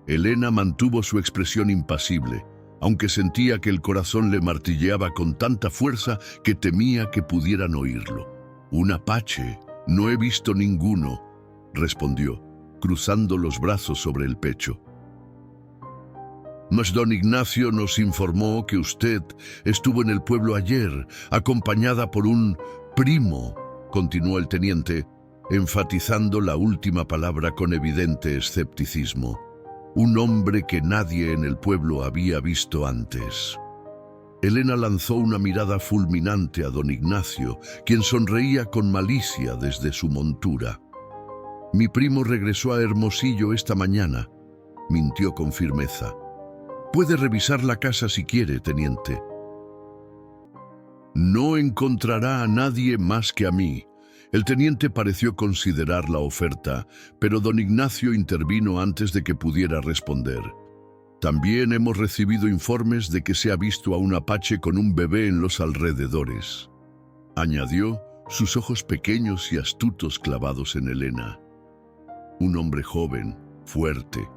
Elena mantuvo su expresión impasible, aunque sentía que el corazón le martilleaba con tanta fuerza que temía que pudieran oírlo. «¿Un apache? No he visto ninguno», respondió, cruzando los brazos sobre el pecho. «Mas don Ignacio nos informó que usted estuvo en el pueblo ayer, acompañada por un primo», continuó el teniente, enfatizando la última palabra con evidente escepticismo. «Un hombre que nadie en el pueblo había visto antes». Elena lanzó una mirada fulminante a don Ignacio, quien sonreía con malicia desde su montura. «Mi primo regresó a Hermosillo esta mañana», mintió con firmeza. «Puede revisar la casa si quiere, teniente». «No encontrará a nadie más que a mí». El teniente pareció considerar la oferta, pero don Ignacio intervino antes de que pudiera responder. «También hemos recibido informes de que se ha visto a un apache con un bebé en los alrededores», añadió, sus ojos pequeños y astutos clavados en Elena. «Un hombre joven, fuerte.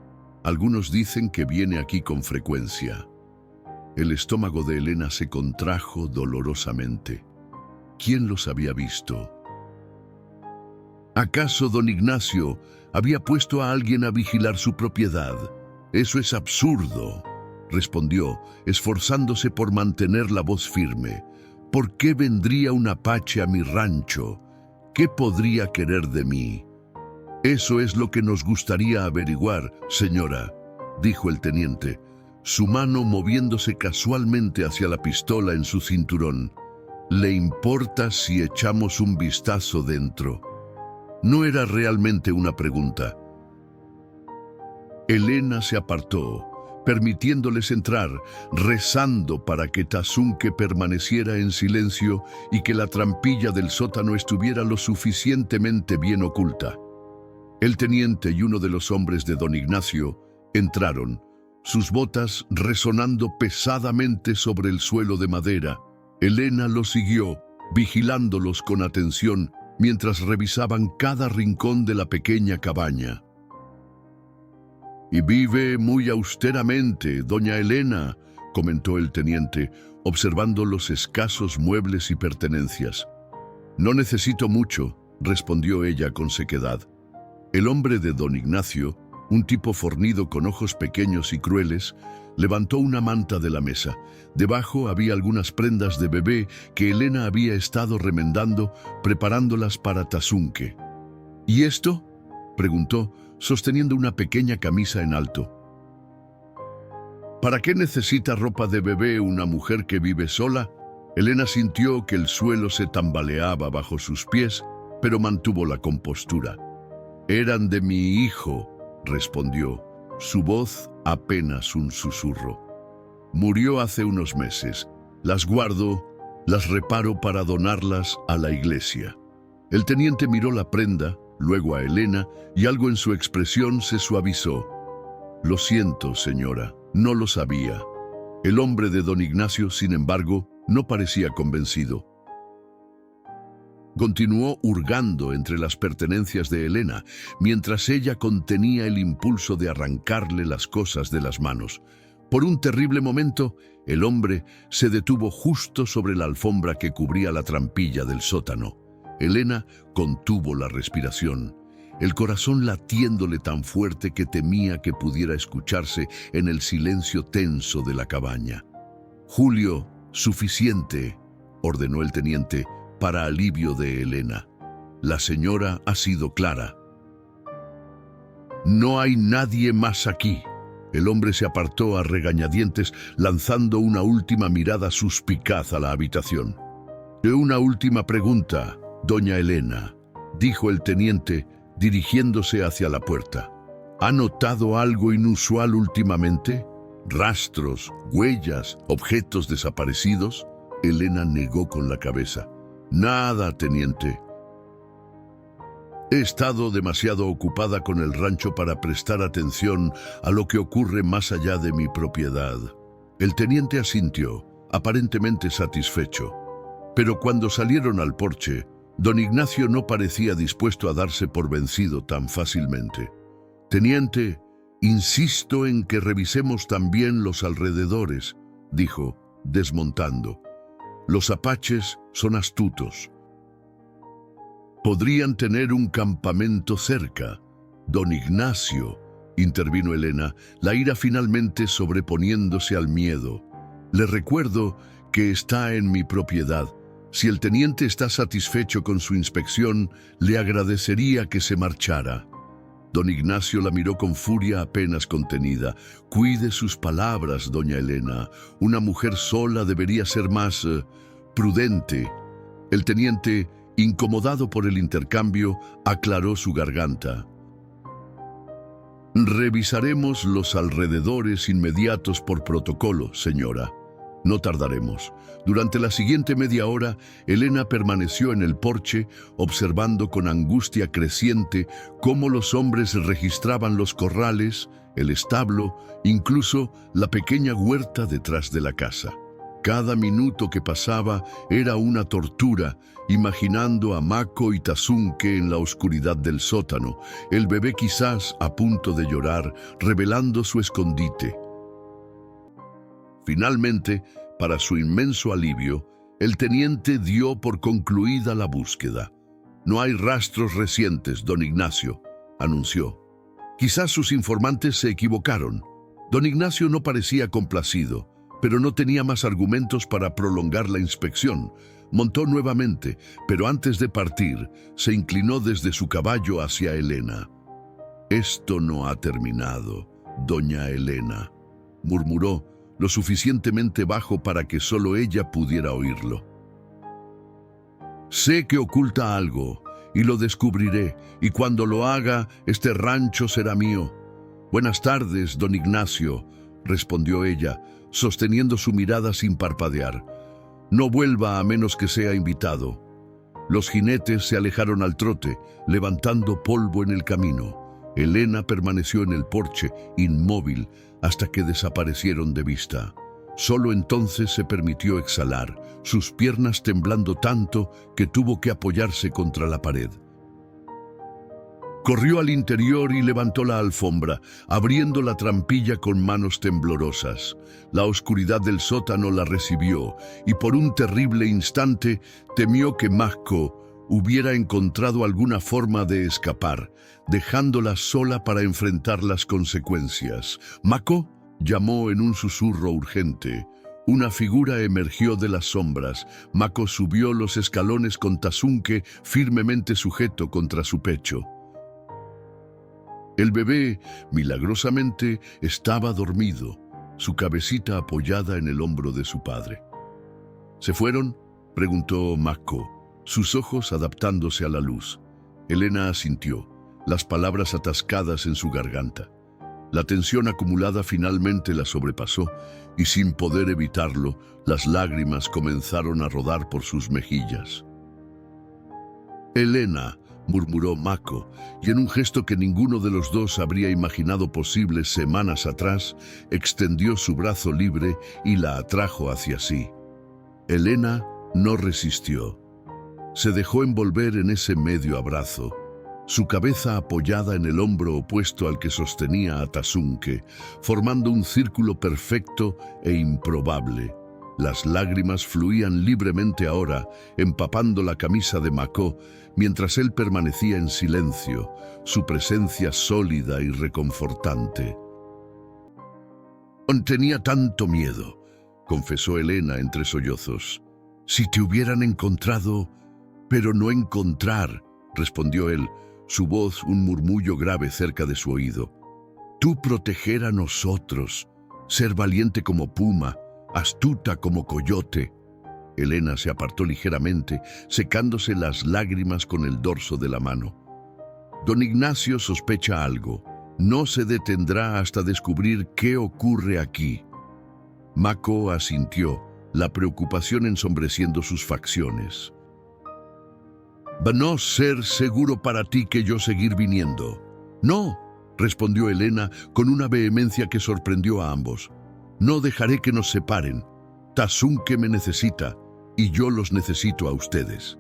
Algunos dicen que viene aquí con frecuencia». El estómago de Elena se contrajo dolorosamente. ¿Quién los había visto? ¿Acaso don Ignacio había puesto a alguien a vigilar su propiedad? «Eso es absurdo», respondió, esforzándose por mantener la voz firme. «¿Por qué vendría un apache a mi rancho? ¿Qué podría querer de mí?» «Eso es lo que nos gustaría averiguar, señora», dijo el teniente, su mano moviéndose casualmente hacia la pistola en su cinturón. «¿Le importa si echamos un vistazo dentro?» No era realmente una pregunta. Elena se apartó, permitiéndoles entrar, rezando para que Tazunque permaneciera en silencio y que la trampilla del sótano estuviera lo suficientemente bien oculta. El teniente y uno de los hombres de don Ignacio entraron, sus botas resonando pesadamente sobre el suelo de madera. Elena los siguió, vigilándolos con atención, mientras revisaban cada rincón de la pequeña cabaña. «Y vive muy austeramente, doña Elena», comentó el teniente, observando los escasos muebles y pertenencias. «No necesito mucho», respondió ella con sequedad. El hombre de don Ignacio, un tipo fornido con ojos pequeños y crueles, levantó una manta de la mesa. Debajo había algunas prendas de bebé que Elena había estado remendando, preparándolas para Tazunque. «¿Y esto?», preguntó, sosteniendo una pequeña camisa en alto. «¿Para qué necesita ropa de bebé una mujer que vive sola?». Elena sintió que el suelo se tambaleaba bajo sus pies, pero mantuvo la compostura. «Eran de mi hijo», respondió, su voz apenas un susurro. «Murió hace unos meses. Las guardo Las reparo para donarlas a la iglesia. El teniente miró la prenda, luego a Elena, y algo en su expresión se suavizó. Lo siento, señora, no lo sabía. El hombre de don Ignacio, sin embargo, no parecía convencido. Continuó hurgando entre las pertenencias de Elena, mientras ella contenía el impulso de arrancarle las cosas de las manos. Por un terrible momento, el hombre se detuvo justo sobre la alfombra que cubría la trampilla del sótano. Elena contuvo la respiración, el corazón latiéndole tan fuerte que temía que pudiera escucharse en el silencio tenso de la cabaña. «Julio, suficiente», ordenó el teniente, para alivio de Elena. «La señora ha sido clara. No hay nadie más aquí». El hombre se apartó a regañadientes, lanzando una última mirada suspicaz a la habitación. «Una última pregunta, doña Elena», dijo el teniente, dirigiéndose hacia la puerta. «¿Ha notado algo inusual últimamente? ¿Rastros, huellas, objetos desaparecidos?» Elena negó con la cabeza. «Nada, teniente. He estado demasiado ocupada con el rancho para prestar atención a lo que ocurre más allá de mi propiedad». El teniente asintió, aparentemente satisfecho. Pero cuando salieron al porche, don Ignacio no parecía dispuesto a darse por vencido tan fácilmente. «Teniente, insisto en que revisemos también los alrededores», dijo, desmontando. «Los apaches son astutos. Podrían tener un campamento cerca». «Don Ignacio», intervino Elena, la ira finalmente sobreponiéndose al miedo. «Le recuerdo que está en mi propiedad. Si el teniente está satisfecho con su inspección, le agradecería que se marchara». Don Ignacio la miró con furia apenas contenida. «Cuide sus palabras, doña Elena. Una mujer sola debería ser más prudente». El teniente, incomodado por el intercambio, aclaró su garganta. «Revisaremos los alrededores inmediatos por protocolo, señora. No tardaremos». Durante la siguiente media hora, Elena permaneció en el porche, observando con angustia creciente cómo los hombres registraban los corrales, el establo, incluso la pequeña huerta detrás de la casa. Cada minuto que pasaba era una tortura, imaginando a Mako y Tazunke en la oscuridad del sótano, el bebé quizás a punto de llorar, revelando su escondite. Finalmente, para su inmenso alivio, el teniente dio por concluida la búsqueda. «No hay rastros recientes, don Ignacio», anunció. Quizás sus informantes se equivocaron. Don Ignacio no parecía complacido, pero no tenía más argumentos para prolongar la inspección. Montó nuevamente, pero antes de partir, se inclinó desde su caballo hacia Elena. «Esto no ha terminado, doña Elena», murmuró, lo suficientemente bajo para que solo ella pudiera oírlo. «Sé que oculta algo, y lo descubriré, y cuando lo haga, este rancho será mío». «Buenas tardes, don Ignacio», respondió ella, sosteniendo su mirada sin parpadear. «No vuelva a menos que sea invitado». Los jinetes se alejaron al trote, levantando polvo en el camino. Elena permaneció en el porche, inmóvil, hasta que desaparecieron de vista. Solo entonces se permitió exhalar, sus piernas temblando tanto que tuvo que apoyarse contra la pared. Corrió al interior y levantó la alfombra, abriendo la trampilla con manos temblorosas. La oscuridad del sótano la recibió, y por un terrible instante temió que Mako hubiera encontrado alguna forma de escapar, dejándola sola para enfrentar las consecuencias. «¿Mako?», llamó en un susurro urgente. Una figura emergió de las sombras. Mako subió los escalones con Tazunke firmemente sujeto contra su pecho. El bebé, milagrosamente, estaba dormido, su cabecita apoyada en el hombro de su padre. «¿Se fueron?», preguntó Mako, sus ojos adaptándose a la luz. Elena asintió, las palabras atascadas en su garganta. La tensión acumulada finalmente la sobrepasó y sin poder evitarlo, las lágrimas comenzaron a rodar por sus mejillas. «Elena», murmuró Mako, y en un gesto que ninguno de los dos habría imaginado posible semanas atrás, extendió su brazo libre y la atrajo hacia sí. Elena no resistió. Se dejó envolver en ese medio abrazo, su cabeza apoyada en el hombro opuesto al que sostenía a Tasunke, formando un círculo perfecto e improbable. Las lágrimas fluían libremente ahora, empapando la camisa de Mako, mientras él permanecía en silencio, su presencia sólida y reconfortante. «Tenía tanto miedo», confesó Elena entre sollozos. «Si te hubieran encontrado, pero no encontrar», respondió él, su voz un murmullo grave cerca de su oído. «Tú proteger a nosotros, ser valiente como puma, astuta como coyote». Elena se apartó ligeramente, secándose las lágrimas con el dorso de la mano. «Don Ignacio sospecha algo. No se detendrá hasta descubrir qué ocurre aquí». Mako asintió, la preocupación ensombreciendo sus facciones. «¿Va no ser seguro para ti que yo seguir viniendo?» «No», respondió Elena con una vehemencia que sorprendió a ambos. «No dejaré que nos separen. Tasunke me necesita y yo los necesito a ustedes».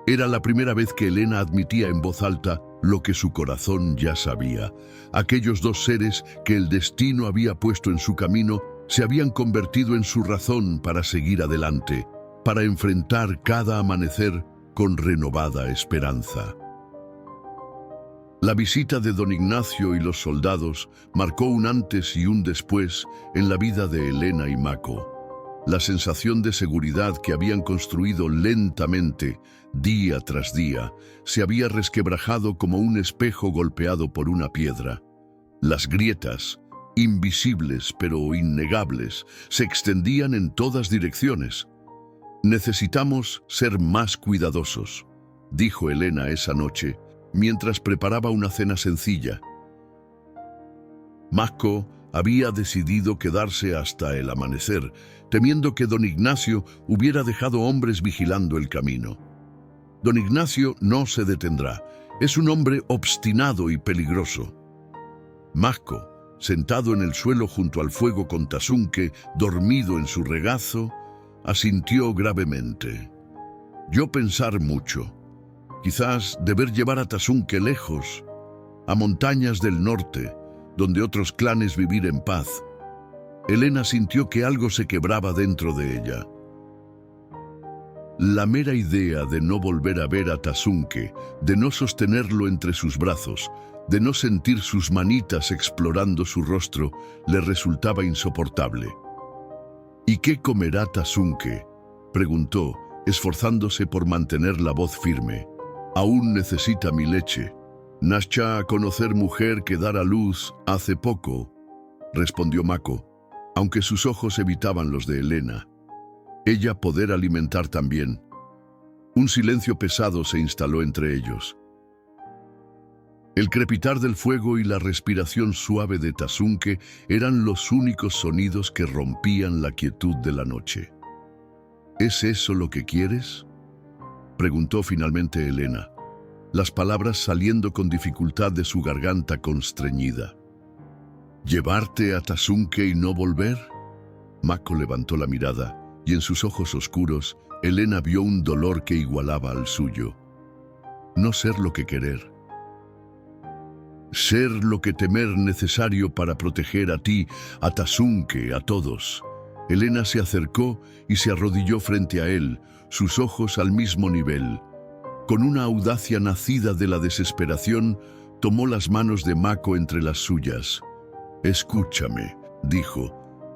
Era la primera vez que Elena admitía en voz alta lo que su corazón ya sabía. Aquellos dos seres que el destino había puesto en su camino se habían convertido en su razón para seguir adelante, para enfrentar cada amanecer con renovada esperanza. La visita de don Ignacio y los soldados marcó un antes y un después en la vida de Elena y Mako. La sensación de seguridad que habían construido lentamente, día tras día, se había resquebrajado como un espejo golpeado por una piedra. Las grietas, invisibles pero innegables, se extendían en todas direcciones. «Necesitamos ser más cuidadosos», dijo Elena esa noche, mientras preparaba una cena sencilla. Mako había decidido quedarse hasta el amanecer, temiendo que don Ignacio hubiera dejado hombres vigilando el camino. Don Ignacio no se detendrá. Es un hombre obstinado y peligroso. Mako, sentado en el suelo junto al fuego con Tasunke, dormido en su regazo, asintió gravemente. «Yo pensar mucho. Quizás deber llevar a Tasunke lejos, a montañas del norte, donde otros clanes vivir en paz». Elena sintió que algo se quebraba dentro de ella. La mera idea de no volver a ver a Tasunke, de no sostenerlo entre sus brazos, de no sentir sus manitas explorando su rostro, le resultaba insoportable. «¿Y qué comerá Tasunke?», preguntó, esforzándose por mantener la voz firme. «Aún necesita mi leche. Nascha a conocer mujer que dar a luz hace poco», respondió Mako, aunque sus ojos evitaban los de Elena. Ella poder alimentar también. Un silencio pesado se instaló entre ellos. El crepitar del fuego y la respiración suave de Tasunke eran los únicos sonidos que rompían la quietud de la noche. «¿Es eso lo que quieres?», preguntó finalmente Elena, las palabras saliendo con dificultad de su garganta constreñida. «¿Llevarte a Tasunke y no volver?». Mako levantó la mirada y en sus ojos oscuros Elena vio un dolor que igualaba al suyo. «No ser lo que querer. Ser lo que temer necesario para proteger a ti, a Tasunke, a todos». Elena se acercó y se arrodilló frente a él, sus ojos al mismo nivel. Con una audacia nacida de la desesperación, tomó las manos de Mako entre las suyas. «Escúchame», dijo,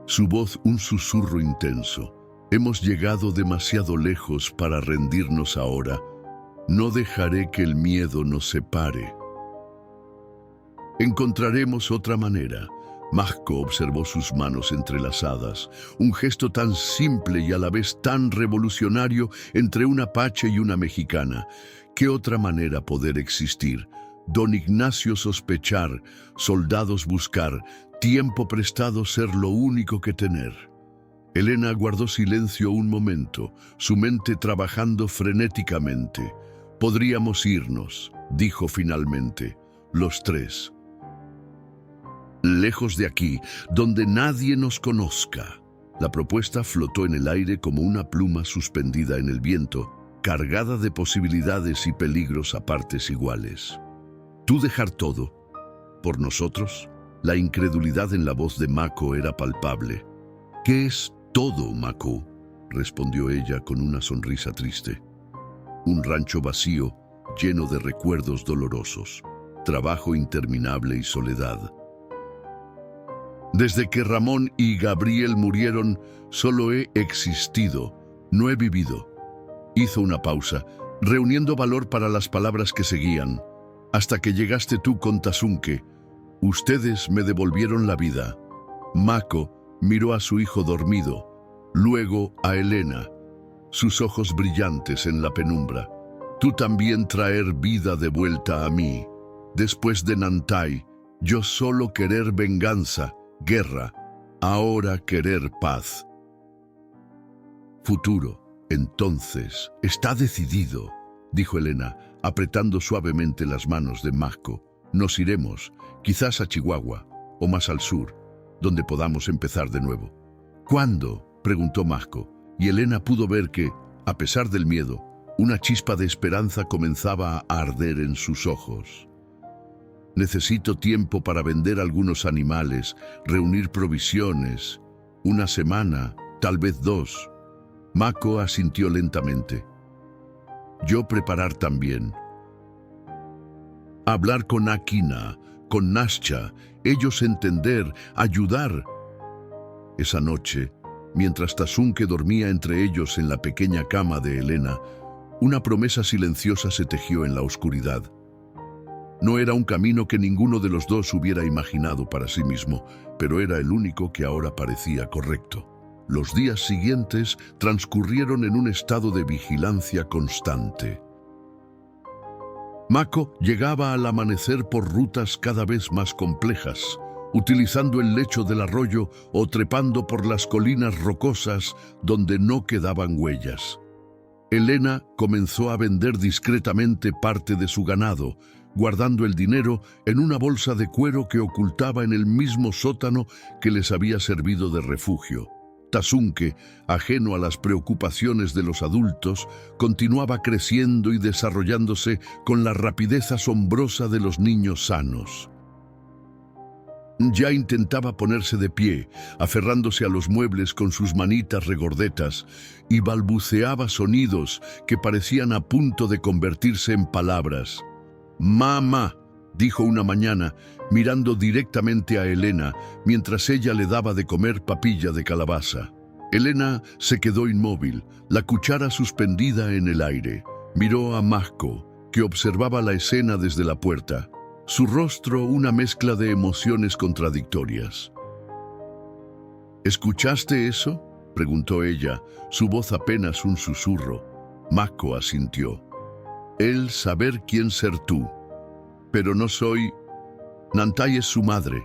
su voz un susurro intenso. «Hemos llegado demasiado lejos para rendirnos ahora. No dejaré que el miedo nos separe. Encontraremos otra manera». Mako observó sus manos entrelazadas, un gesto tan simple y a la vez tan revolucionario entre una apache y una mexicana. ¿Qué otra manera poder existir? don Ignacio sospechar, soldados buscar, tiempo prestado ser lo único que tener. Elena guardó silencio un momento, su mente trabajando frenéticamente. «Podríamos irnos», dijo finalmente, los tres. «Lejos de aquí, donde nadie nos conozca». La propuesta flotó en el aire como una pluma suspendida en el viento, cargada de posibilidades y peligros a partes iguales. ¿Tú dejar todo? ¿Por nosotros? La incredulidad en la voz de Mako era palpable. «¿Qué es todo, Mako?», respondió ella con una sonrisa triste. «Un rancho vacío, lleno de recuerdos dolorosos, trabajo interminable y soledad. Desde que Ramón y Gabriel murieron, solo he existido, no he vivido». Hizo una pausa, reuniendo valor para las palabras que seguían. «Hasta que llegaste tú con Tasunke. Ustedes me devolvieron la vida». Mako miró a su hijo dormido, luego a Elena, sus ojos brillantes en la penumbra. «Tú también traer vida de vuelta a mí. Después de Nantai, yo solo querer venganza, guerra, ahora querer paz». «Futuro, entonces, está decidido», dijo Elena, apretando suavemente las manos de Mako. «Nos iremos, quizás a Chihuahua, o más al sur, donde podamos empezar de nuevo». «¿Cuándo?», preguntó Mako, y Elena pudo ver que, a pesar del miedo, una chispa de esperanza comenzaba a arder en sus ojos. «Necesito tiempo para vender algunos animales, reunir provisiones. Una semana, tal vez 2. Mako asintió lentamente. «Yo preparar también. Hablar con Akina, con Nascha, ellos entender, ayudar». Esa noche, mientras Tasunke dormía entre ellos en la pequeña cama de Elena, una promesa silenciosa se tejió en la oscuridad. No era un camino que ninguno de los dos hubiera imaginado para sí mismo, pero era el único que ahora parecía correcto. Los días siguientes transcurrieron en un estado de vigilancia constante. Mako llegaba al amanecer por rutas cada vez más complejas, utilizando el lecho del arroyo o trepando por las colinas rocosas donde no quedaban huellas. Elena comenzó a vender discretamente parte de su ganado, guardando el dinero en una bolsa de cuero que ocultaba en el mismo sótano que les había servido de refugio. Tasunke, ajeno a las preocupaciones de los adultos, continuaba creciendo y desarrollándose con la rapidez asombrosa de los niños sanos. Ya intentaba ponerse de pie, aferrándose a los muebles con sus manitas regordetas, y balbuceaba sonidos que parecían a punto de convertirse en palabras. «Mamá», dijo una mañana, mirando directamente a Elena, mientras ella le daba de comer papilla de calabaza. Elena se quedó inmóvil, la cuchara suspendida en el aire. Miró a Mako, que observaba la escena desde la puerta. Su rostro una mezcla de emociones contradictorias. «¿Escuchaste eso?», preguntó ella, su voz apenas un susurro. Mako asintió. «Él saber quién ser tú. Pero no soy...». «Nantai es su madre»,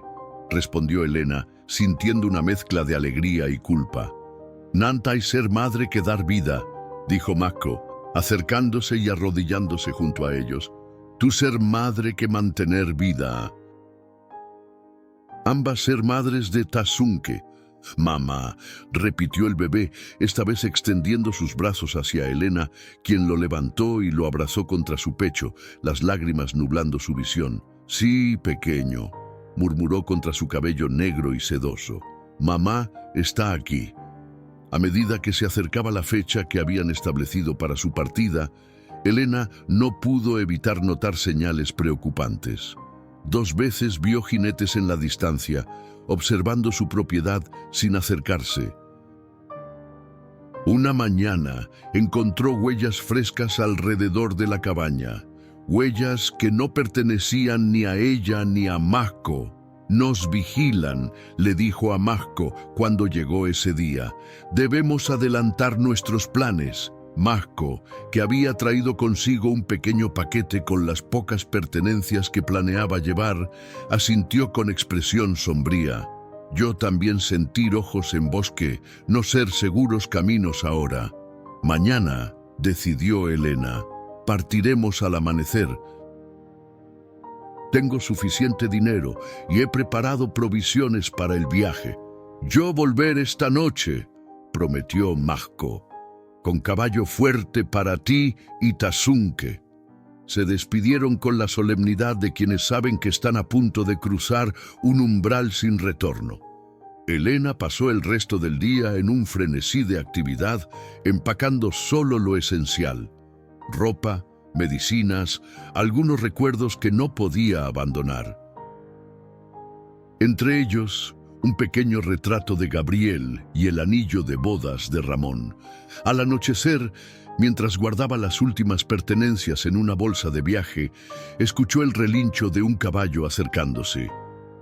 respondió Elena, sintiendo una mezcla de alegría y culpa. «Nantai ser madre que dar vida», dijo Mako, acercándose y arrodillándose junto a ellos. «Tú ser madre que mantener vida». «Ambas ser madres de Tasunke». «Mamá», repitió el bebé, esta vez extendiendo sus brazos hacia Elena, quien lo levantó y lo abrazó contra su pecho, las lágrimas nublando su visión. «Sí, pequeño», murmuró contra su cabello negro y sedoso. «Mamá está aquí». A medida que se acercaba la fecha que habían establecido para su partida, Elena no pudo evitar notar señales preocupantes. 2 veces vio jinetes en la distancia, observando su propiedad sin acercarse. Una mañana encontró huellas frescas alrededor de la cabaña, huellas que no pertenecían ni a ella ni a Mako. «Nos vigilan», le dijo a Mako cuando llegó ese día. «Debemos adelantar nuestros planes». Mahco, que había traído consigo un pequeño paquete con las pocas pertenencias que planeaba llevar, asintió con expresión sombría. Yo también sentir ojos en bosque, no ser seguros caminos ahora. Mañana, decidió Elena, partiremos al amanecer. Tengo suficiente dinero y he preparado provisiones para el viaje. Yo volver esta noche, prometió Mahco, con caballo fuerte para ti y Tazunque. Se despidieron con la solemnidad de quienes saben que están a punto de cruzar un umbral sin retorno. Elena pasó el resto del día en un frenesí de actividad, empacando solo lo esencial: ropa, medicinas, algunos recuerdos que no podía abandonar. Entre ellos, un pequeño retrato de Gabriel y el anillo de bodas de Ramón. Al anochecer, mientras guardaba las últimas pertenencias en una bolsa de viaje, escuchó el relincho de un caballo acercándose.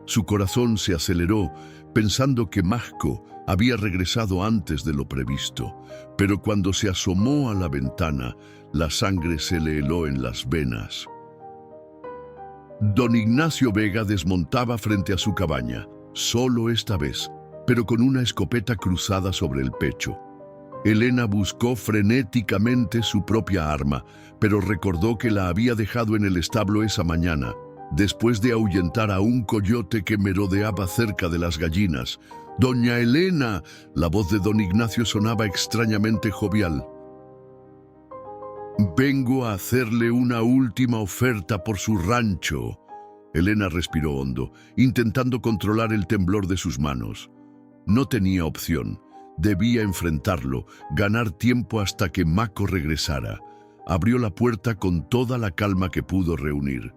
Su corazón se aceleró, pensando que Mahco había regresado antes de lo previsto, pero cuando se asomó a la ventana, la sangre se le heló en las venas. Don Ignacio Vega desmontaba frente a su cabaña, solo esta vez, pero con una escopeta cruzada sobre el pecho. Elena buscó frenéticamente su propia arma, pero recordó que la había dejado en el establo esa mañana, después de ahuyentar a un coyote que merodeaba cerca de las gallinas. «¡Doña Elena!», la voz de don Ignacio sonaba extrañamente jovial. «Vengo a hacerle una última oferta por su rancho». Elena respiró hondo, intentando controlar el temblor de sus manos. No tenía opción. Debía enfrentarlo, ganar tiempo hasta que Mahco regresara. Abrió la puerta con toda la calma que pudo reunir.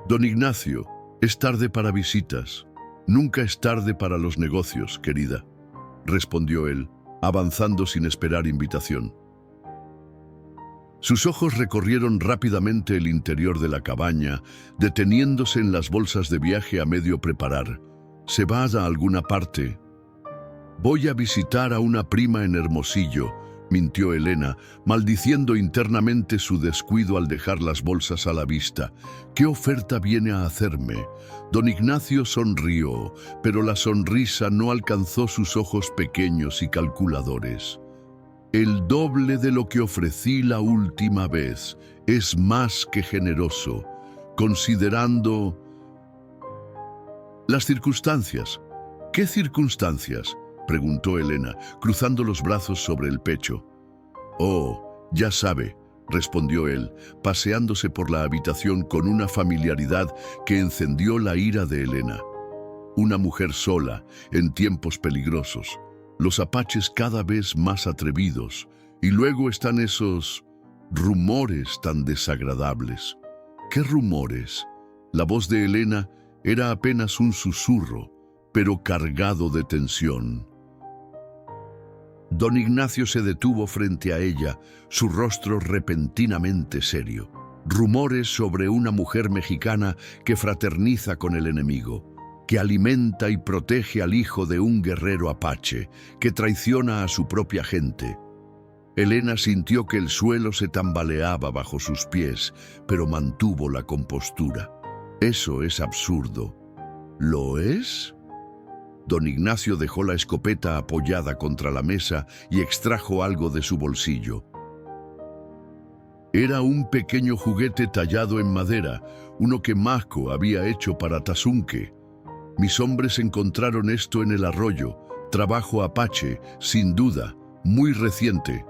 «Don Ignacio, es tarde para visitas. Nunca es tarde para los negocios, querida», respondió él, avanzando sin esperar invitación. Sus ojos recorrieron rápidamente el interior de la cabaña, deteniéndose en las bolsas de viaje a medio preparar. «¿Se va a alguna parte?» «Voy a visitar a una prima en Hermosillo», mintió Elena, maldiciendo internamente su descuido al dejar las bolsas a la vista. «¿Qué oferta viene a hacerme?» Don Ignacio sonrió, pero la sonrisa no alcanzó sus ojos pequeños y calculadores. «El doble de lo que ofrecí la última vez. Es más que generoso, considerando las circunstancias». «¿Qué circunstancias?», preguntó Elena, cruzando los brazos sobre el pecho. «Oh, ya sabe», respondió él, paseándose por la habitación con una familiaridad que encendió la ira de Elena. Una mujer sola, en tiempos peligrosos, los apaches cada vez más atrevidos, y luego están esos rumores tan desagradables. ¿Qué rumores? La voz de Elena era apenas un susurro, pero cargado de tensión. Don Ignacio se detuvo frente a ella, su rostro repentinamente serio. Rumores sobre una mujer mexicana que fraterniza con el enemigo, que alimenta y protege al hijo de un guerrero apache, que traiciona a su propia gente. Elena sintió que el suelo se tambaleaba bajo sus pies, pero mantuvo la compostura. «Eso es absurdo». «¿Lo es?». Don Ignacio dejó la escopeta apoyada contra la mesa y extrajo algo de su bolsillo. Era un pequeño juguete tallado en madera, uno que Mahco había hecho para Tazunque. «Mis hombres encontraron esto en el arroyo. Trabajo apache, sin duda, muy reciente».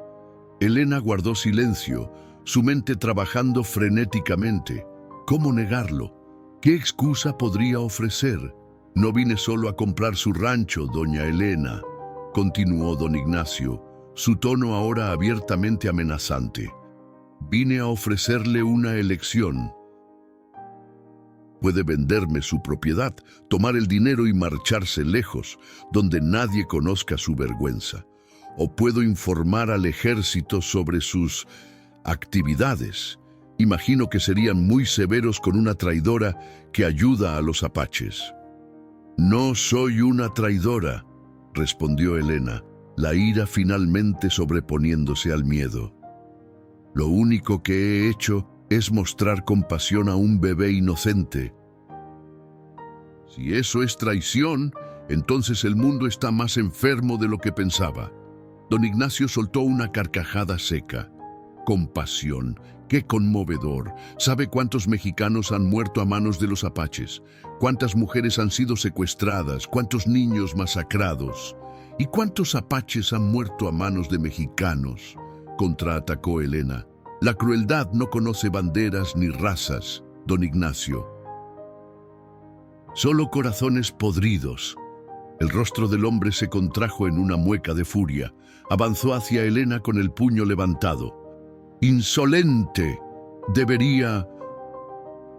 Elena guardó silencio, su mente trabajando frenéticamente. ¿Cómo negarlo? ¿Qué excusa podría ofrecer? «No vine solo a comprar su rancho, doña Elena», continuó don Ignacio, su tono ahora abiertamente amenazante. «Vine a ofrecerle una elección. Puede venderme su propiedad, tomar el dinero y marcharse lejos, donde nadie conozca su vergüenza. O puedo informar al ejército sobre sus actividades. Imagino que serían muy severos con una traidora que ayuda a los apaches». «No soy una traidora», respondió Elena. la ira finalmente sobreponiéndose al miedo. Lo único que he hecho es mostrar compasión a un bebé inocente. Si eso es traición, entonces el mundo está más enfermo de lo que pensaba. Don Ignacio soltó una carcajada seca. Compasión, qué conmovedor. ¿Sabe cuántos mexicanos han muerto a manos de los apaches? ¿Cuántas mujeres han sido secuestradas? ¿Cuántos niños masacrados? ¿Y cuántos apaches han muerto a manos de mexicanos? Contraatacó Elena. La crueldad no conoce banderas ni razas, don Ignacio. Solo corazones podridos. El rostro del hombre se contrajo en una mueca de furia. Avanzó hacia Elena con el puño levantado. ¡Insolente! Debería...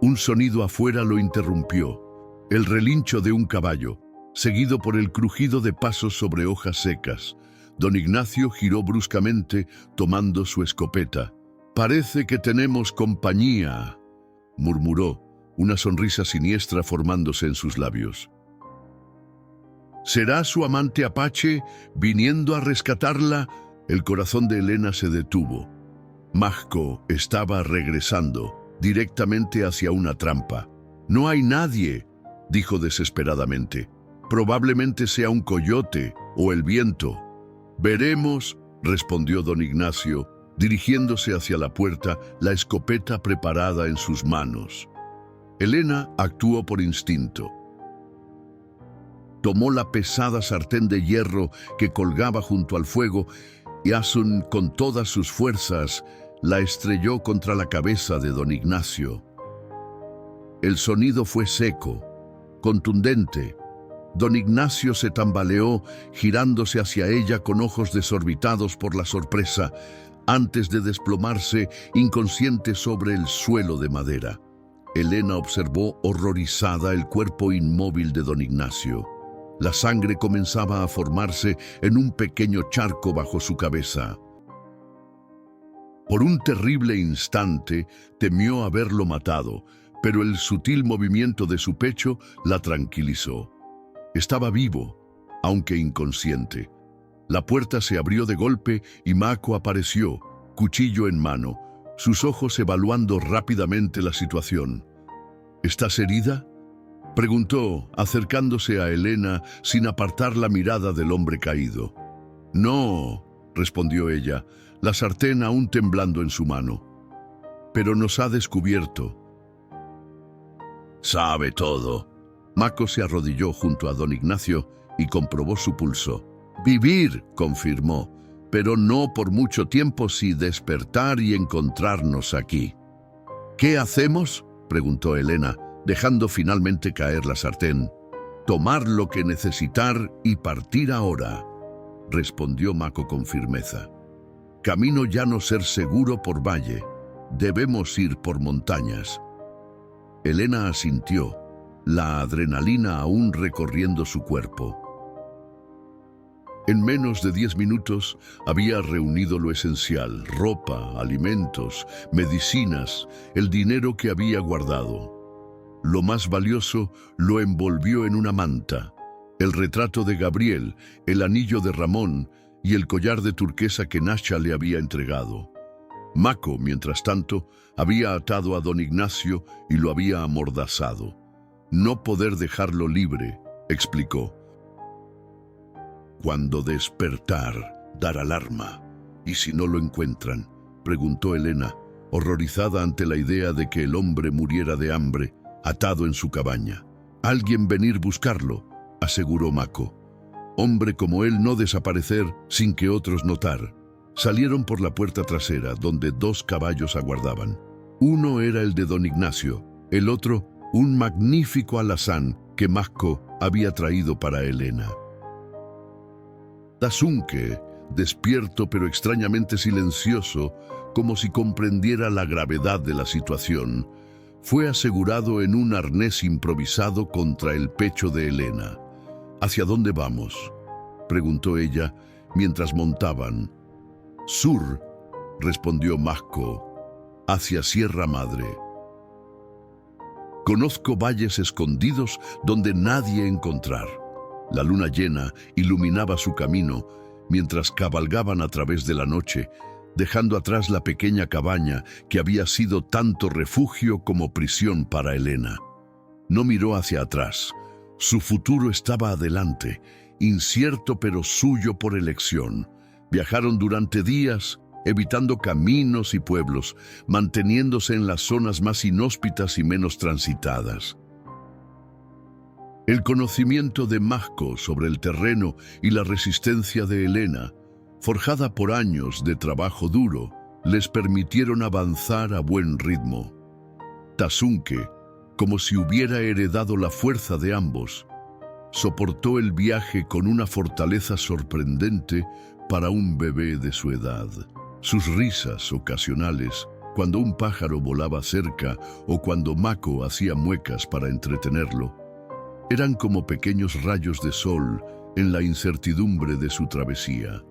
Un sonido afuera lo interrumpió. El relincho de un caballo, seguido por el crujido de pasos sobre hojas secas. Don Ignacio giró bruscamente, tomando su escopeta. «Parece que tenemos compañía», murmuró, una sonrisa siniestra formándose en sus labios. ¿Será su amante apache viniendo a rescatarla? El corazón de Elena se detuvo. Mágico estaba regresando, directamente hacia una trampa. «No hay nadie», dijo desesperadamente. «Probablemente sea un coyote o el viento». «Veremos», respondió don Ignacio, dirigiéndose hacia la puerta, la escopeta preparada en sus manos. Elena actuó por instinto. Tomó la pesada sartén de hierro que colgaba junto al fuego y con todas sus fuerzas la estrelló contra la cabeza de don Ignacio. El sonido fue seco, contundente. Don Ignacio se tambaleó, girándose hacia ella con ojos desorbitados por la sorpresa, antes de desplomarse inconsciente sobre el suelo de madera. Elena observó horrorizada el cuerpo inmóvil de don Ignacio. La sangre comenzaba a formarse en un pequeño charco bajo su cabeza. Por un terrible instante temió haberlo matado, pero el sutil movimiento de su pecho la tranquilizó. Estaba vivo, aunque inconsciente. La puerta se abrió de golpe y Mako apareció, cuchillo en mano, sus ojos evaluando rápidamente la situación. ¿Estás herida?, preguntó, acercándose a Elena sin apartar la mirada del hombre caído. «No», respondió ella, la sartén aún temblando en su mano. «Pero nos ha descubierto». «Sabe todo». Mako se arrodilló junto a don Ignacio y comprobó su pulso. «Vivir», confirmó, «pero no por mucho tiempo, si despertar y encontrarnos aquí». «¿Qué hacemos?», preguntó Elena, dejando finalmente caer la sartén. «Tomar lo que necesitar y partir ahora», respondió Mako con firmeza. «Camino ya no ser seguro por valle. Debemos ir por montañas». Elena asintió, la adrenalina aún recorriendo su cuerpo. En menos de 10 minutos había reunido lo esencial: ropa, alimentos, medicinas, el dinero que había guardado. Lo más valioso lo envolvió en una manta: el retrato de Gabriel, el anillo de Ramón y el collar de turquesa que Nasha le había entregado. Mako, mientras tanto, había atado a don Ignacio y lo había amordazado. «No poder dejarlo libre», explicó. «Cuando despertar, dar alarma. ¿Y si no lo encuentran?», preguntó Elena, horrorizada ante la idea de que el hombre muriera de hambre, atado en su cabaña. «Alguien venir buscarlo», aseguró Mako. «Hombre como él no desaparecer sin que otros notar». Salieron por la puerta trasera, donde 2 caballos aguardaban. Uno era el de don Ignacio, el otro un magnífico alazán que Mako había traído para Elena. Tazunque, despierto pero extrañamente silencioso, como si comprendiera la gravedad de la situación, fue asegurado en un arnés improvisado contra el pecho de Elena. «¿Hacia dónde vamos?», preguntó ella mientras montaban. «Sur», respondió Mako, «hacia Sierra Madre. Conozco valles escondidos donde nadie encontrar». La luna llena iluminaba su camino, mientras cabalgaban a través de la noche, dejando atrás la pequeña cabaña que había sido tanto refugio como prisión para Elena. No miró hacia atrás. Su futuro estaba adelante, incierto pero suyo por elección. Viajaron durante días, evitando caminos y pueblos, manteniéndose en las zonas más inhóspitas y menos transitadas. El conocimiento de Máxco sobre el terreno y la resistencia de Elena, forjada por años de trabajo duro, les permitieron avanzar a buen ritmo. Tasunke, como si hubiera heredado la fuerza de ambos, soportó el viaje con una fortaleza sorprendente para un bebé de su edad. Sus risas ocasionales, cuando un pájaro volaba cerca o cuando Mako hacía muecas para entretenerlo, eran como pequeños rayos de sol en la incertidumbre de su travesía.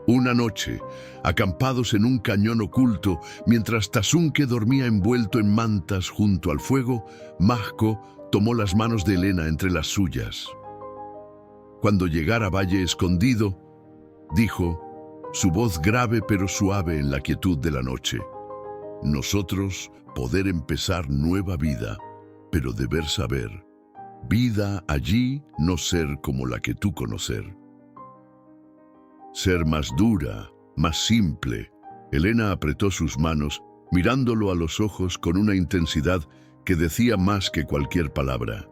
Una noche, acampados en un cañón oculto, mientras Tasunke dormía envuelto en mantas junto al fuego, Máxco tomó las manos de Elena entre las suyas. Cuando llegara a Valle Escondido, dijo, su voz grave pero suave en la quietud de la noche: nosotros poder empezar nueva vida, pero deber saber, vida allí no ser como la que tú conocer. Ser más dura, más simple. Elena apretó sus manos, mirándolo a los ojos con una intensidad que decía más que cualquier palabra.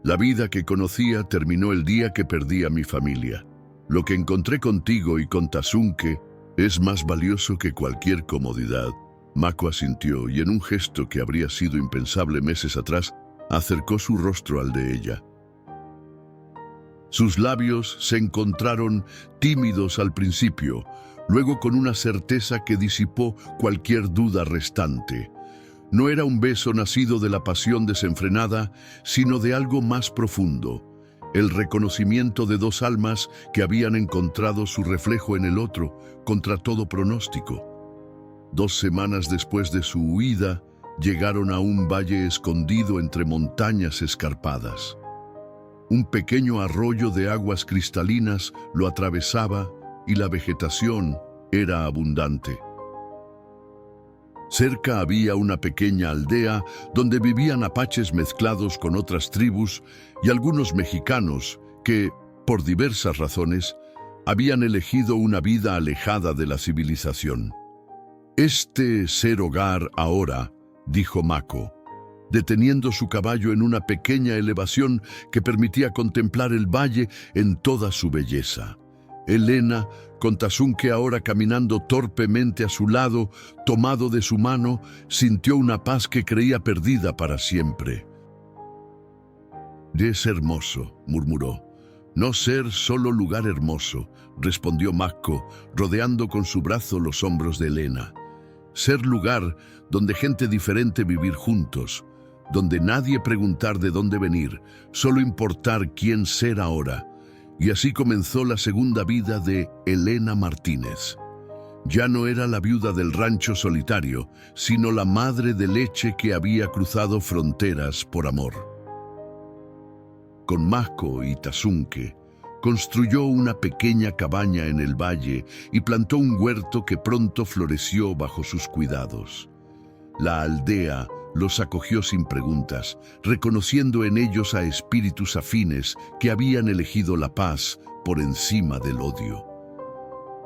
La vida que conocía terminó el día que perdí a mi familia. Lo que encontré contigo y con Tasunke es más valioso que cualquier comodidad. Mako asintió y en un gesto que habría sido impensable meses atrás, acercó su rostro al de ella. Sus labios se encontraron tímidos al principio, luego con una certeza que disipó cualquier duda restante. No era un beso nacido de la pasión desenfrenada, sino de algo más profundo, el reconocimiento de dos almas que habían encontrado su reflejo en el otro, contra todo pronóstico. 2 semanas después de su huida, llegaron a un valle escondido entre montañas escarpadas. Un pequeño arroyo de aguas cristalinas lo atravesaba y la vegetación era abundante. Cerca había una pequeña aldea donde vivían apaches mezclados con otras tribus y algunos mexicanos que, por diversas razones, habían elegido una vida alejada de la civilización. «Este ser hogar ahora», dijo Mako, deteniendo su caballo en una pequeña elevación que permitía contemplar el valle en toda su belleza. Elena, con Tasunke ahora caminando torpemente a su lado, tomado de su mano, sintió una paz que creía perdida para siempre. «Es hermoso», murmuró. «No ser solo lugar hermoso», respondió Mako, rodeando con su brazo los hombros de Elena. «Ser lugar donde gente diferente vivir juntos, donde nadie preguntar de dónde venir, solo importar quién ser ahora». Y así comenzó la segunda vida de Elena Martínez. Ya no era la viuda del rancho solitario, sino la madre de leche que había cruzado fronteras por amor. Con Mako y Tasunke, construyó una pequeña cabaña en el valle y plantó un huerto que pronto floreció bajo sus cuidados. La aldea los acogió sin preguntas, reconociendo en ellos a espíritus afines que habían elegido la paz por encima del odio.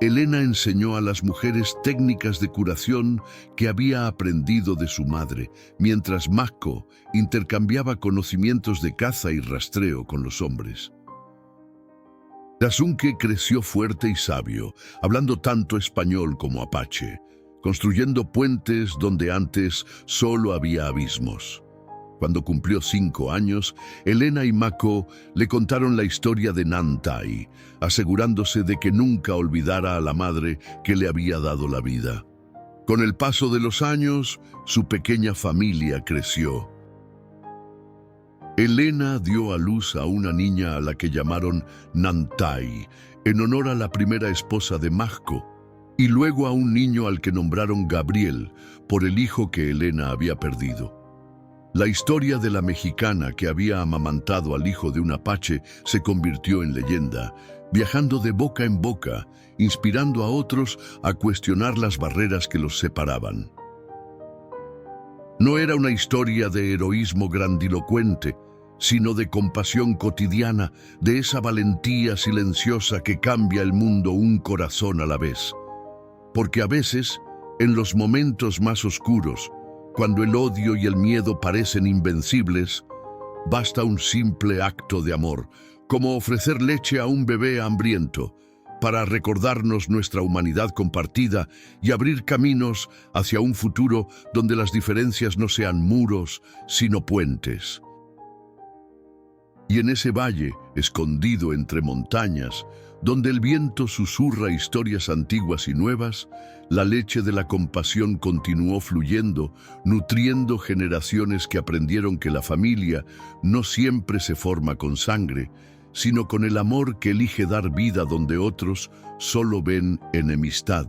Elena enseñó a las mujeres técnicas de curación que había aprendido de su madre, mientras Mako intercambiaba conocimientos de caza y rastreo con los hombres. Tasunke creció fuerte y sabio, hablando tanto español como apache, construyendo puentes donde antes solo había abismos. Cuando cumplió 5 años, Elena y Mako le contaron la historia de Nantai, asegurándose de que nunca olvidara a la madre que le había dado la vida. Con el paso de los años, su pequeña familia creció. Elena dio a luz a una niña a la que llamaron Nantai, en honor a la primera esposa de Mako, y luego a un niño al que nombraron Gabriel, por el hijo que Elena había perdido. La historia de la mexicana que había amamantado al hijo de un apache se convirtió en leyenda, viajando de boca en boca, inspirando a otros a cuestionar las barreras que los separaban. No era una historia de heroísmo grandilocuente, sino de compasión cotidiana, de esa valentía silenciosa que cambia el mundo un corazón a la vez. Porque a veces, en los momentos más oscuros, cuando el odio y el miedo parecen invencibles, basta un simple acto de amor, como ofrecer leche a un bebé hambriento, para recordarnos nuestra humanidad compartida y abrir caminos hacia un futuro donde las diferencias no sean muros, sino puentes. Y en ese valle, escondido entre montañas, donde el viento susurra historias antiguas y nuevas, la leche de la compasión continuó fluyendo, nutriendo generaciones que aprendieron que la familia no siempre se forma con sangre, sino con el amor que elige dar vida donde otros solo ven enemistad.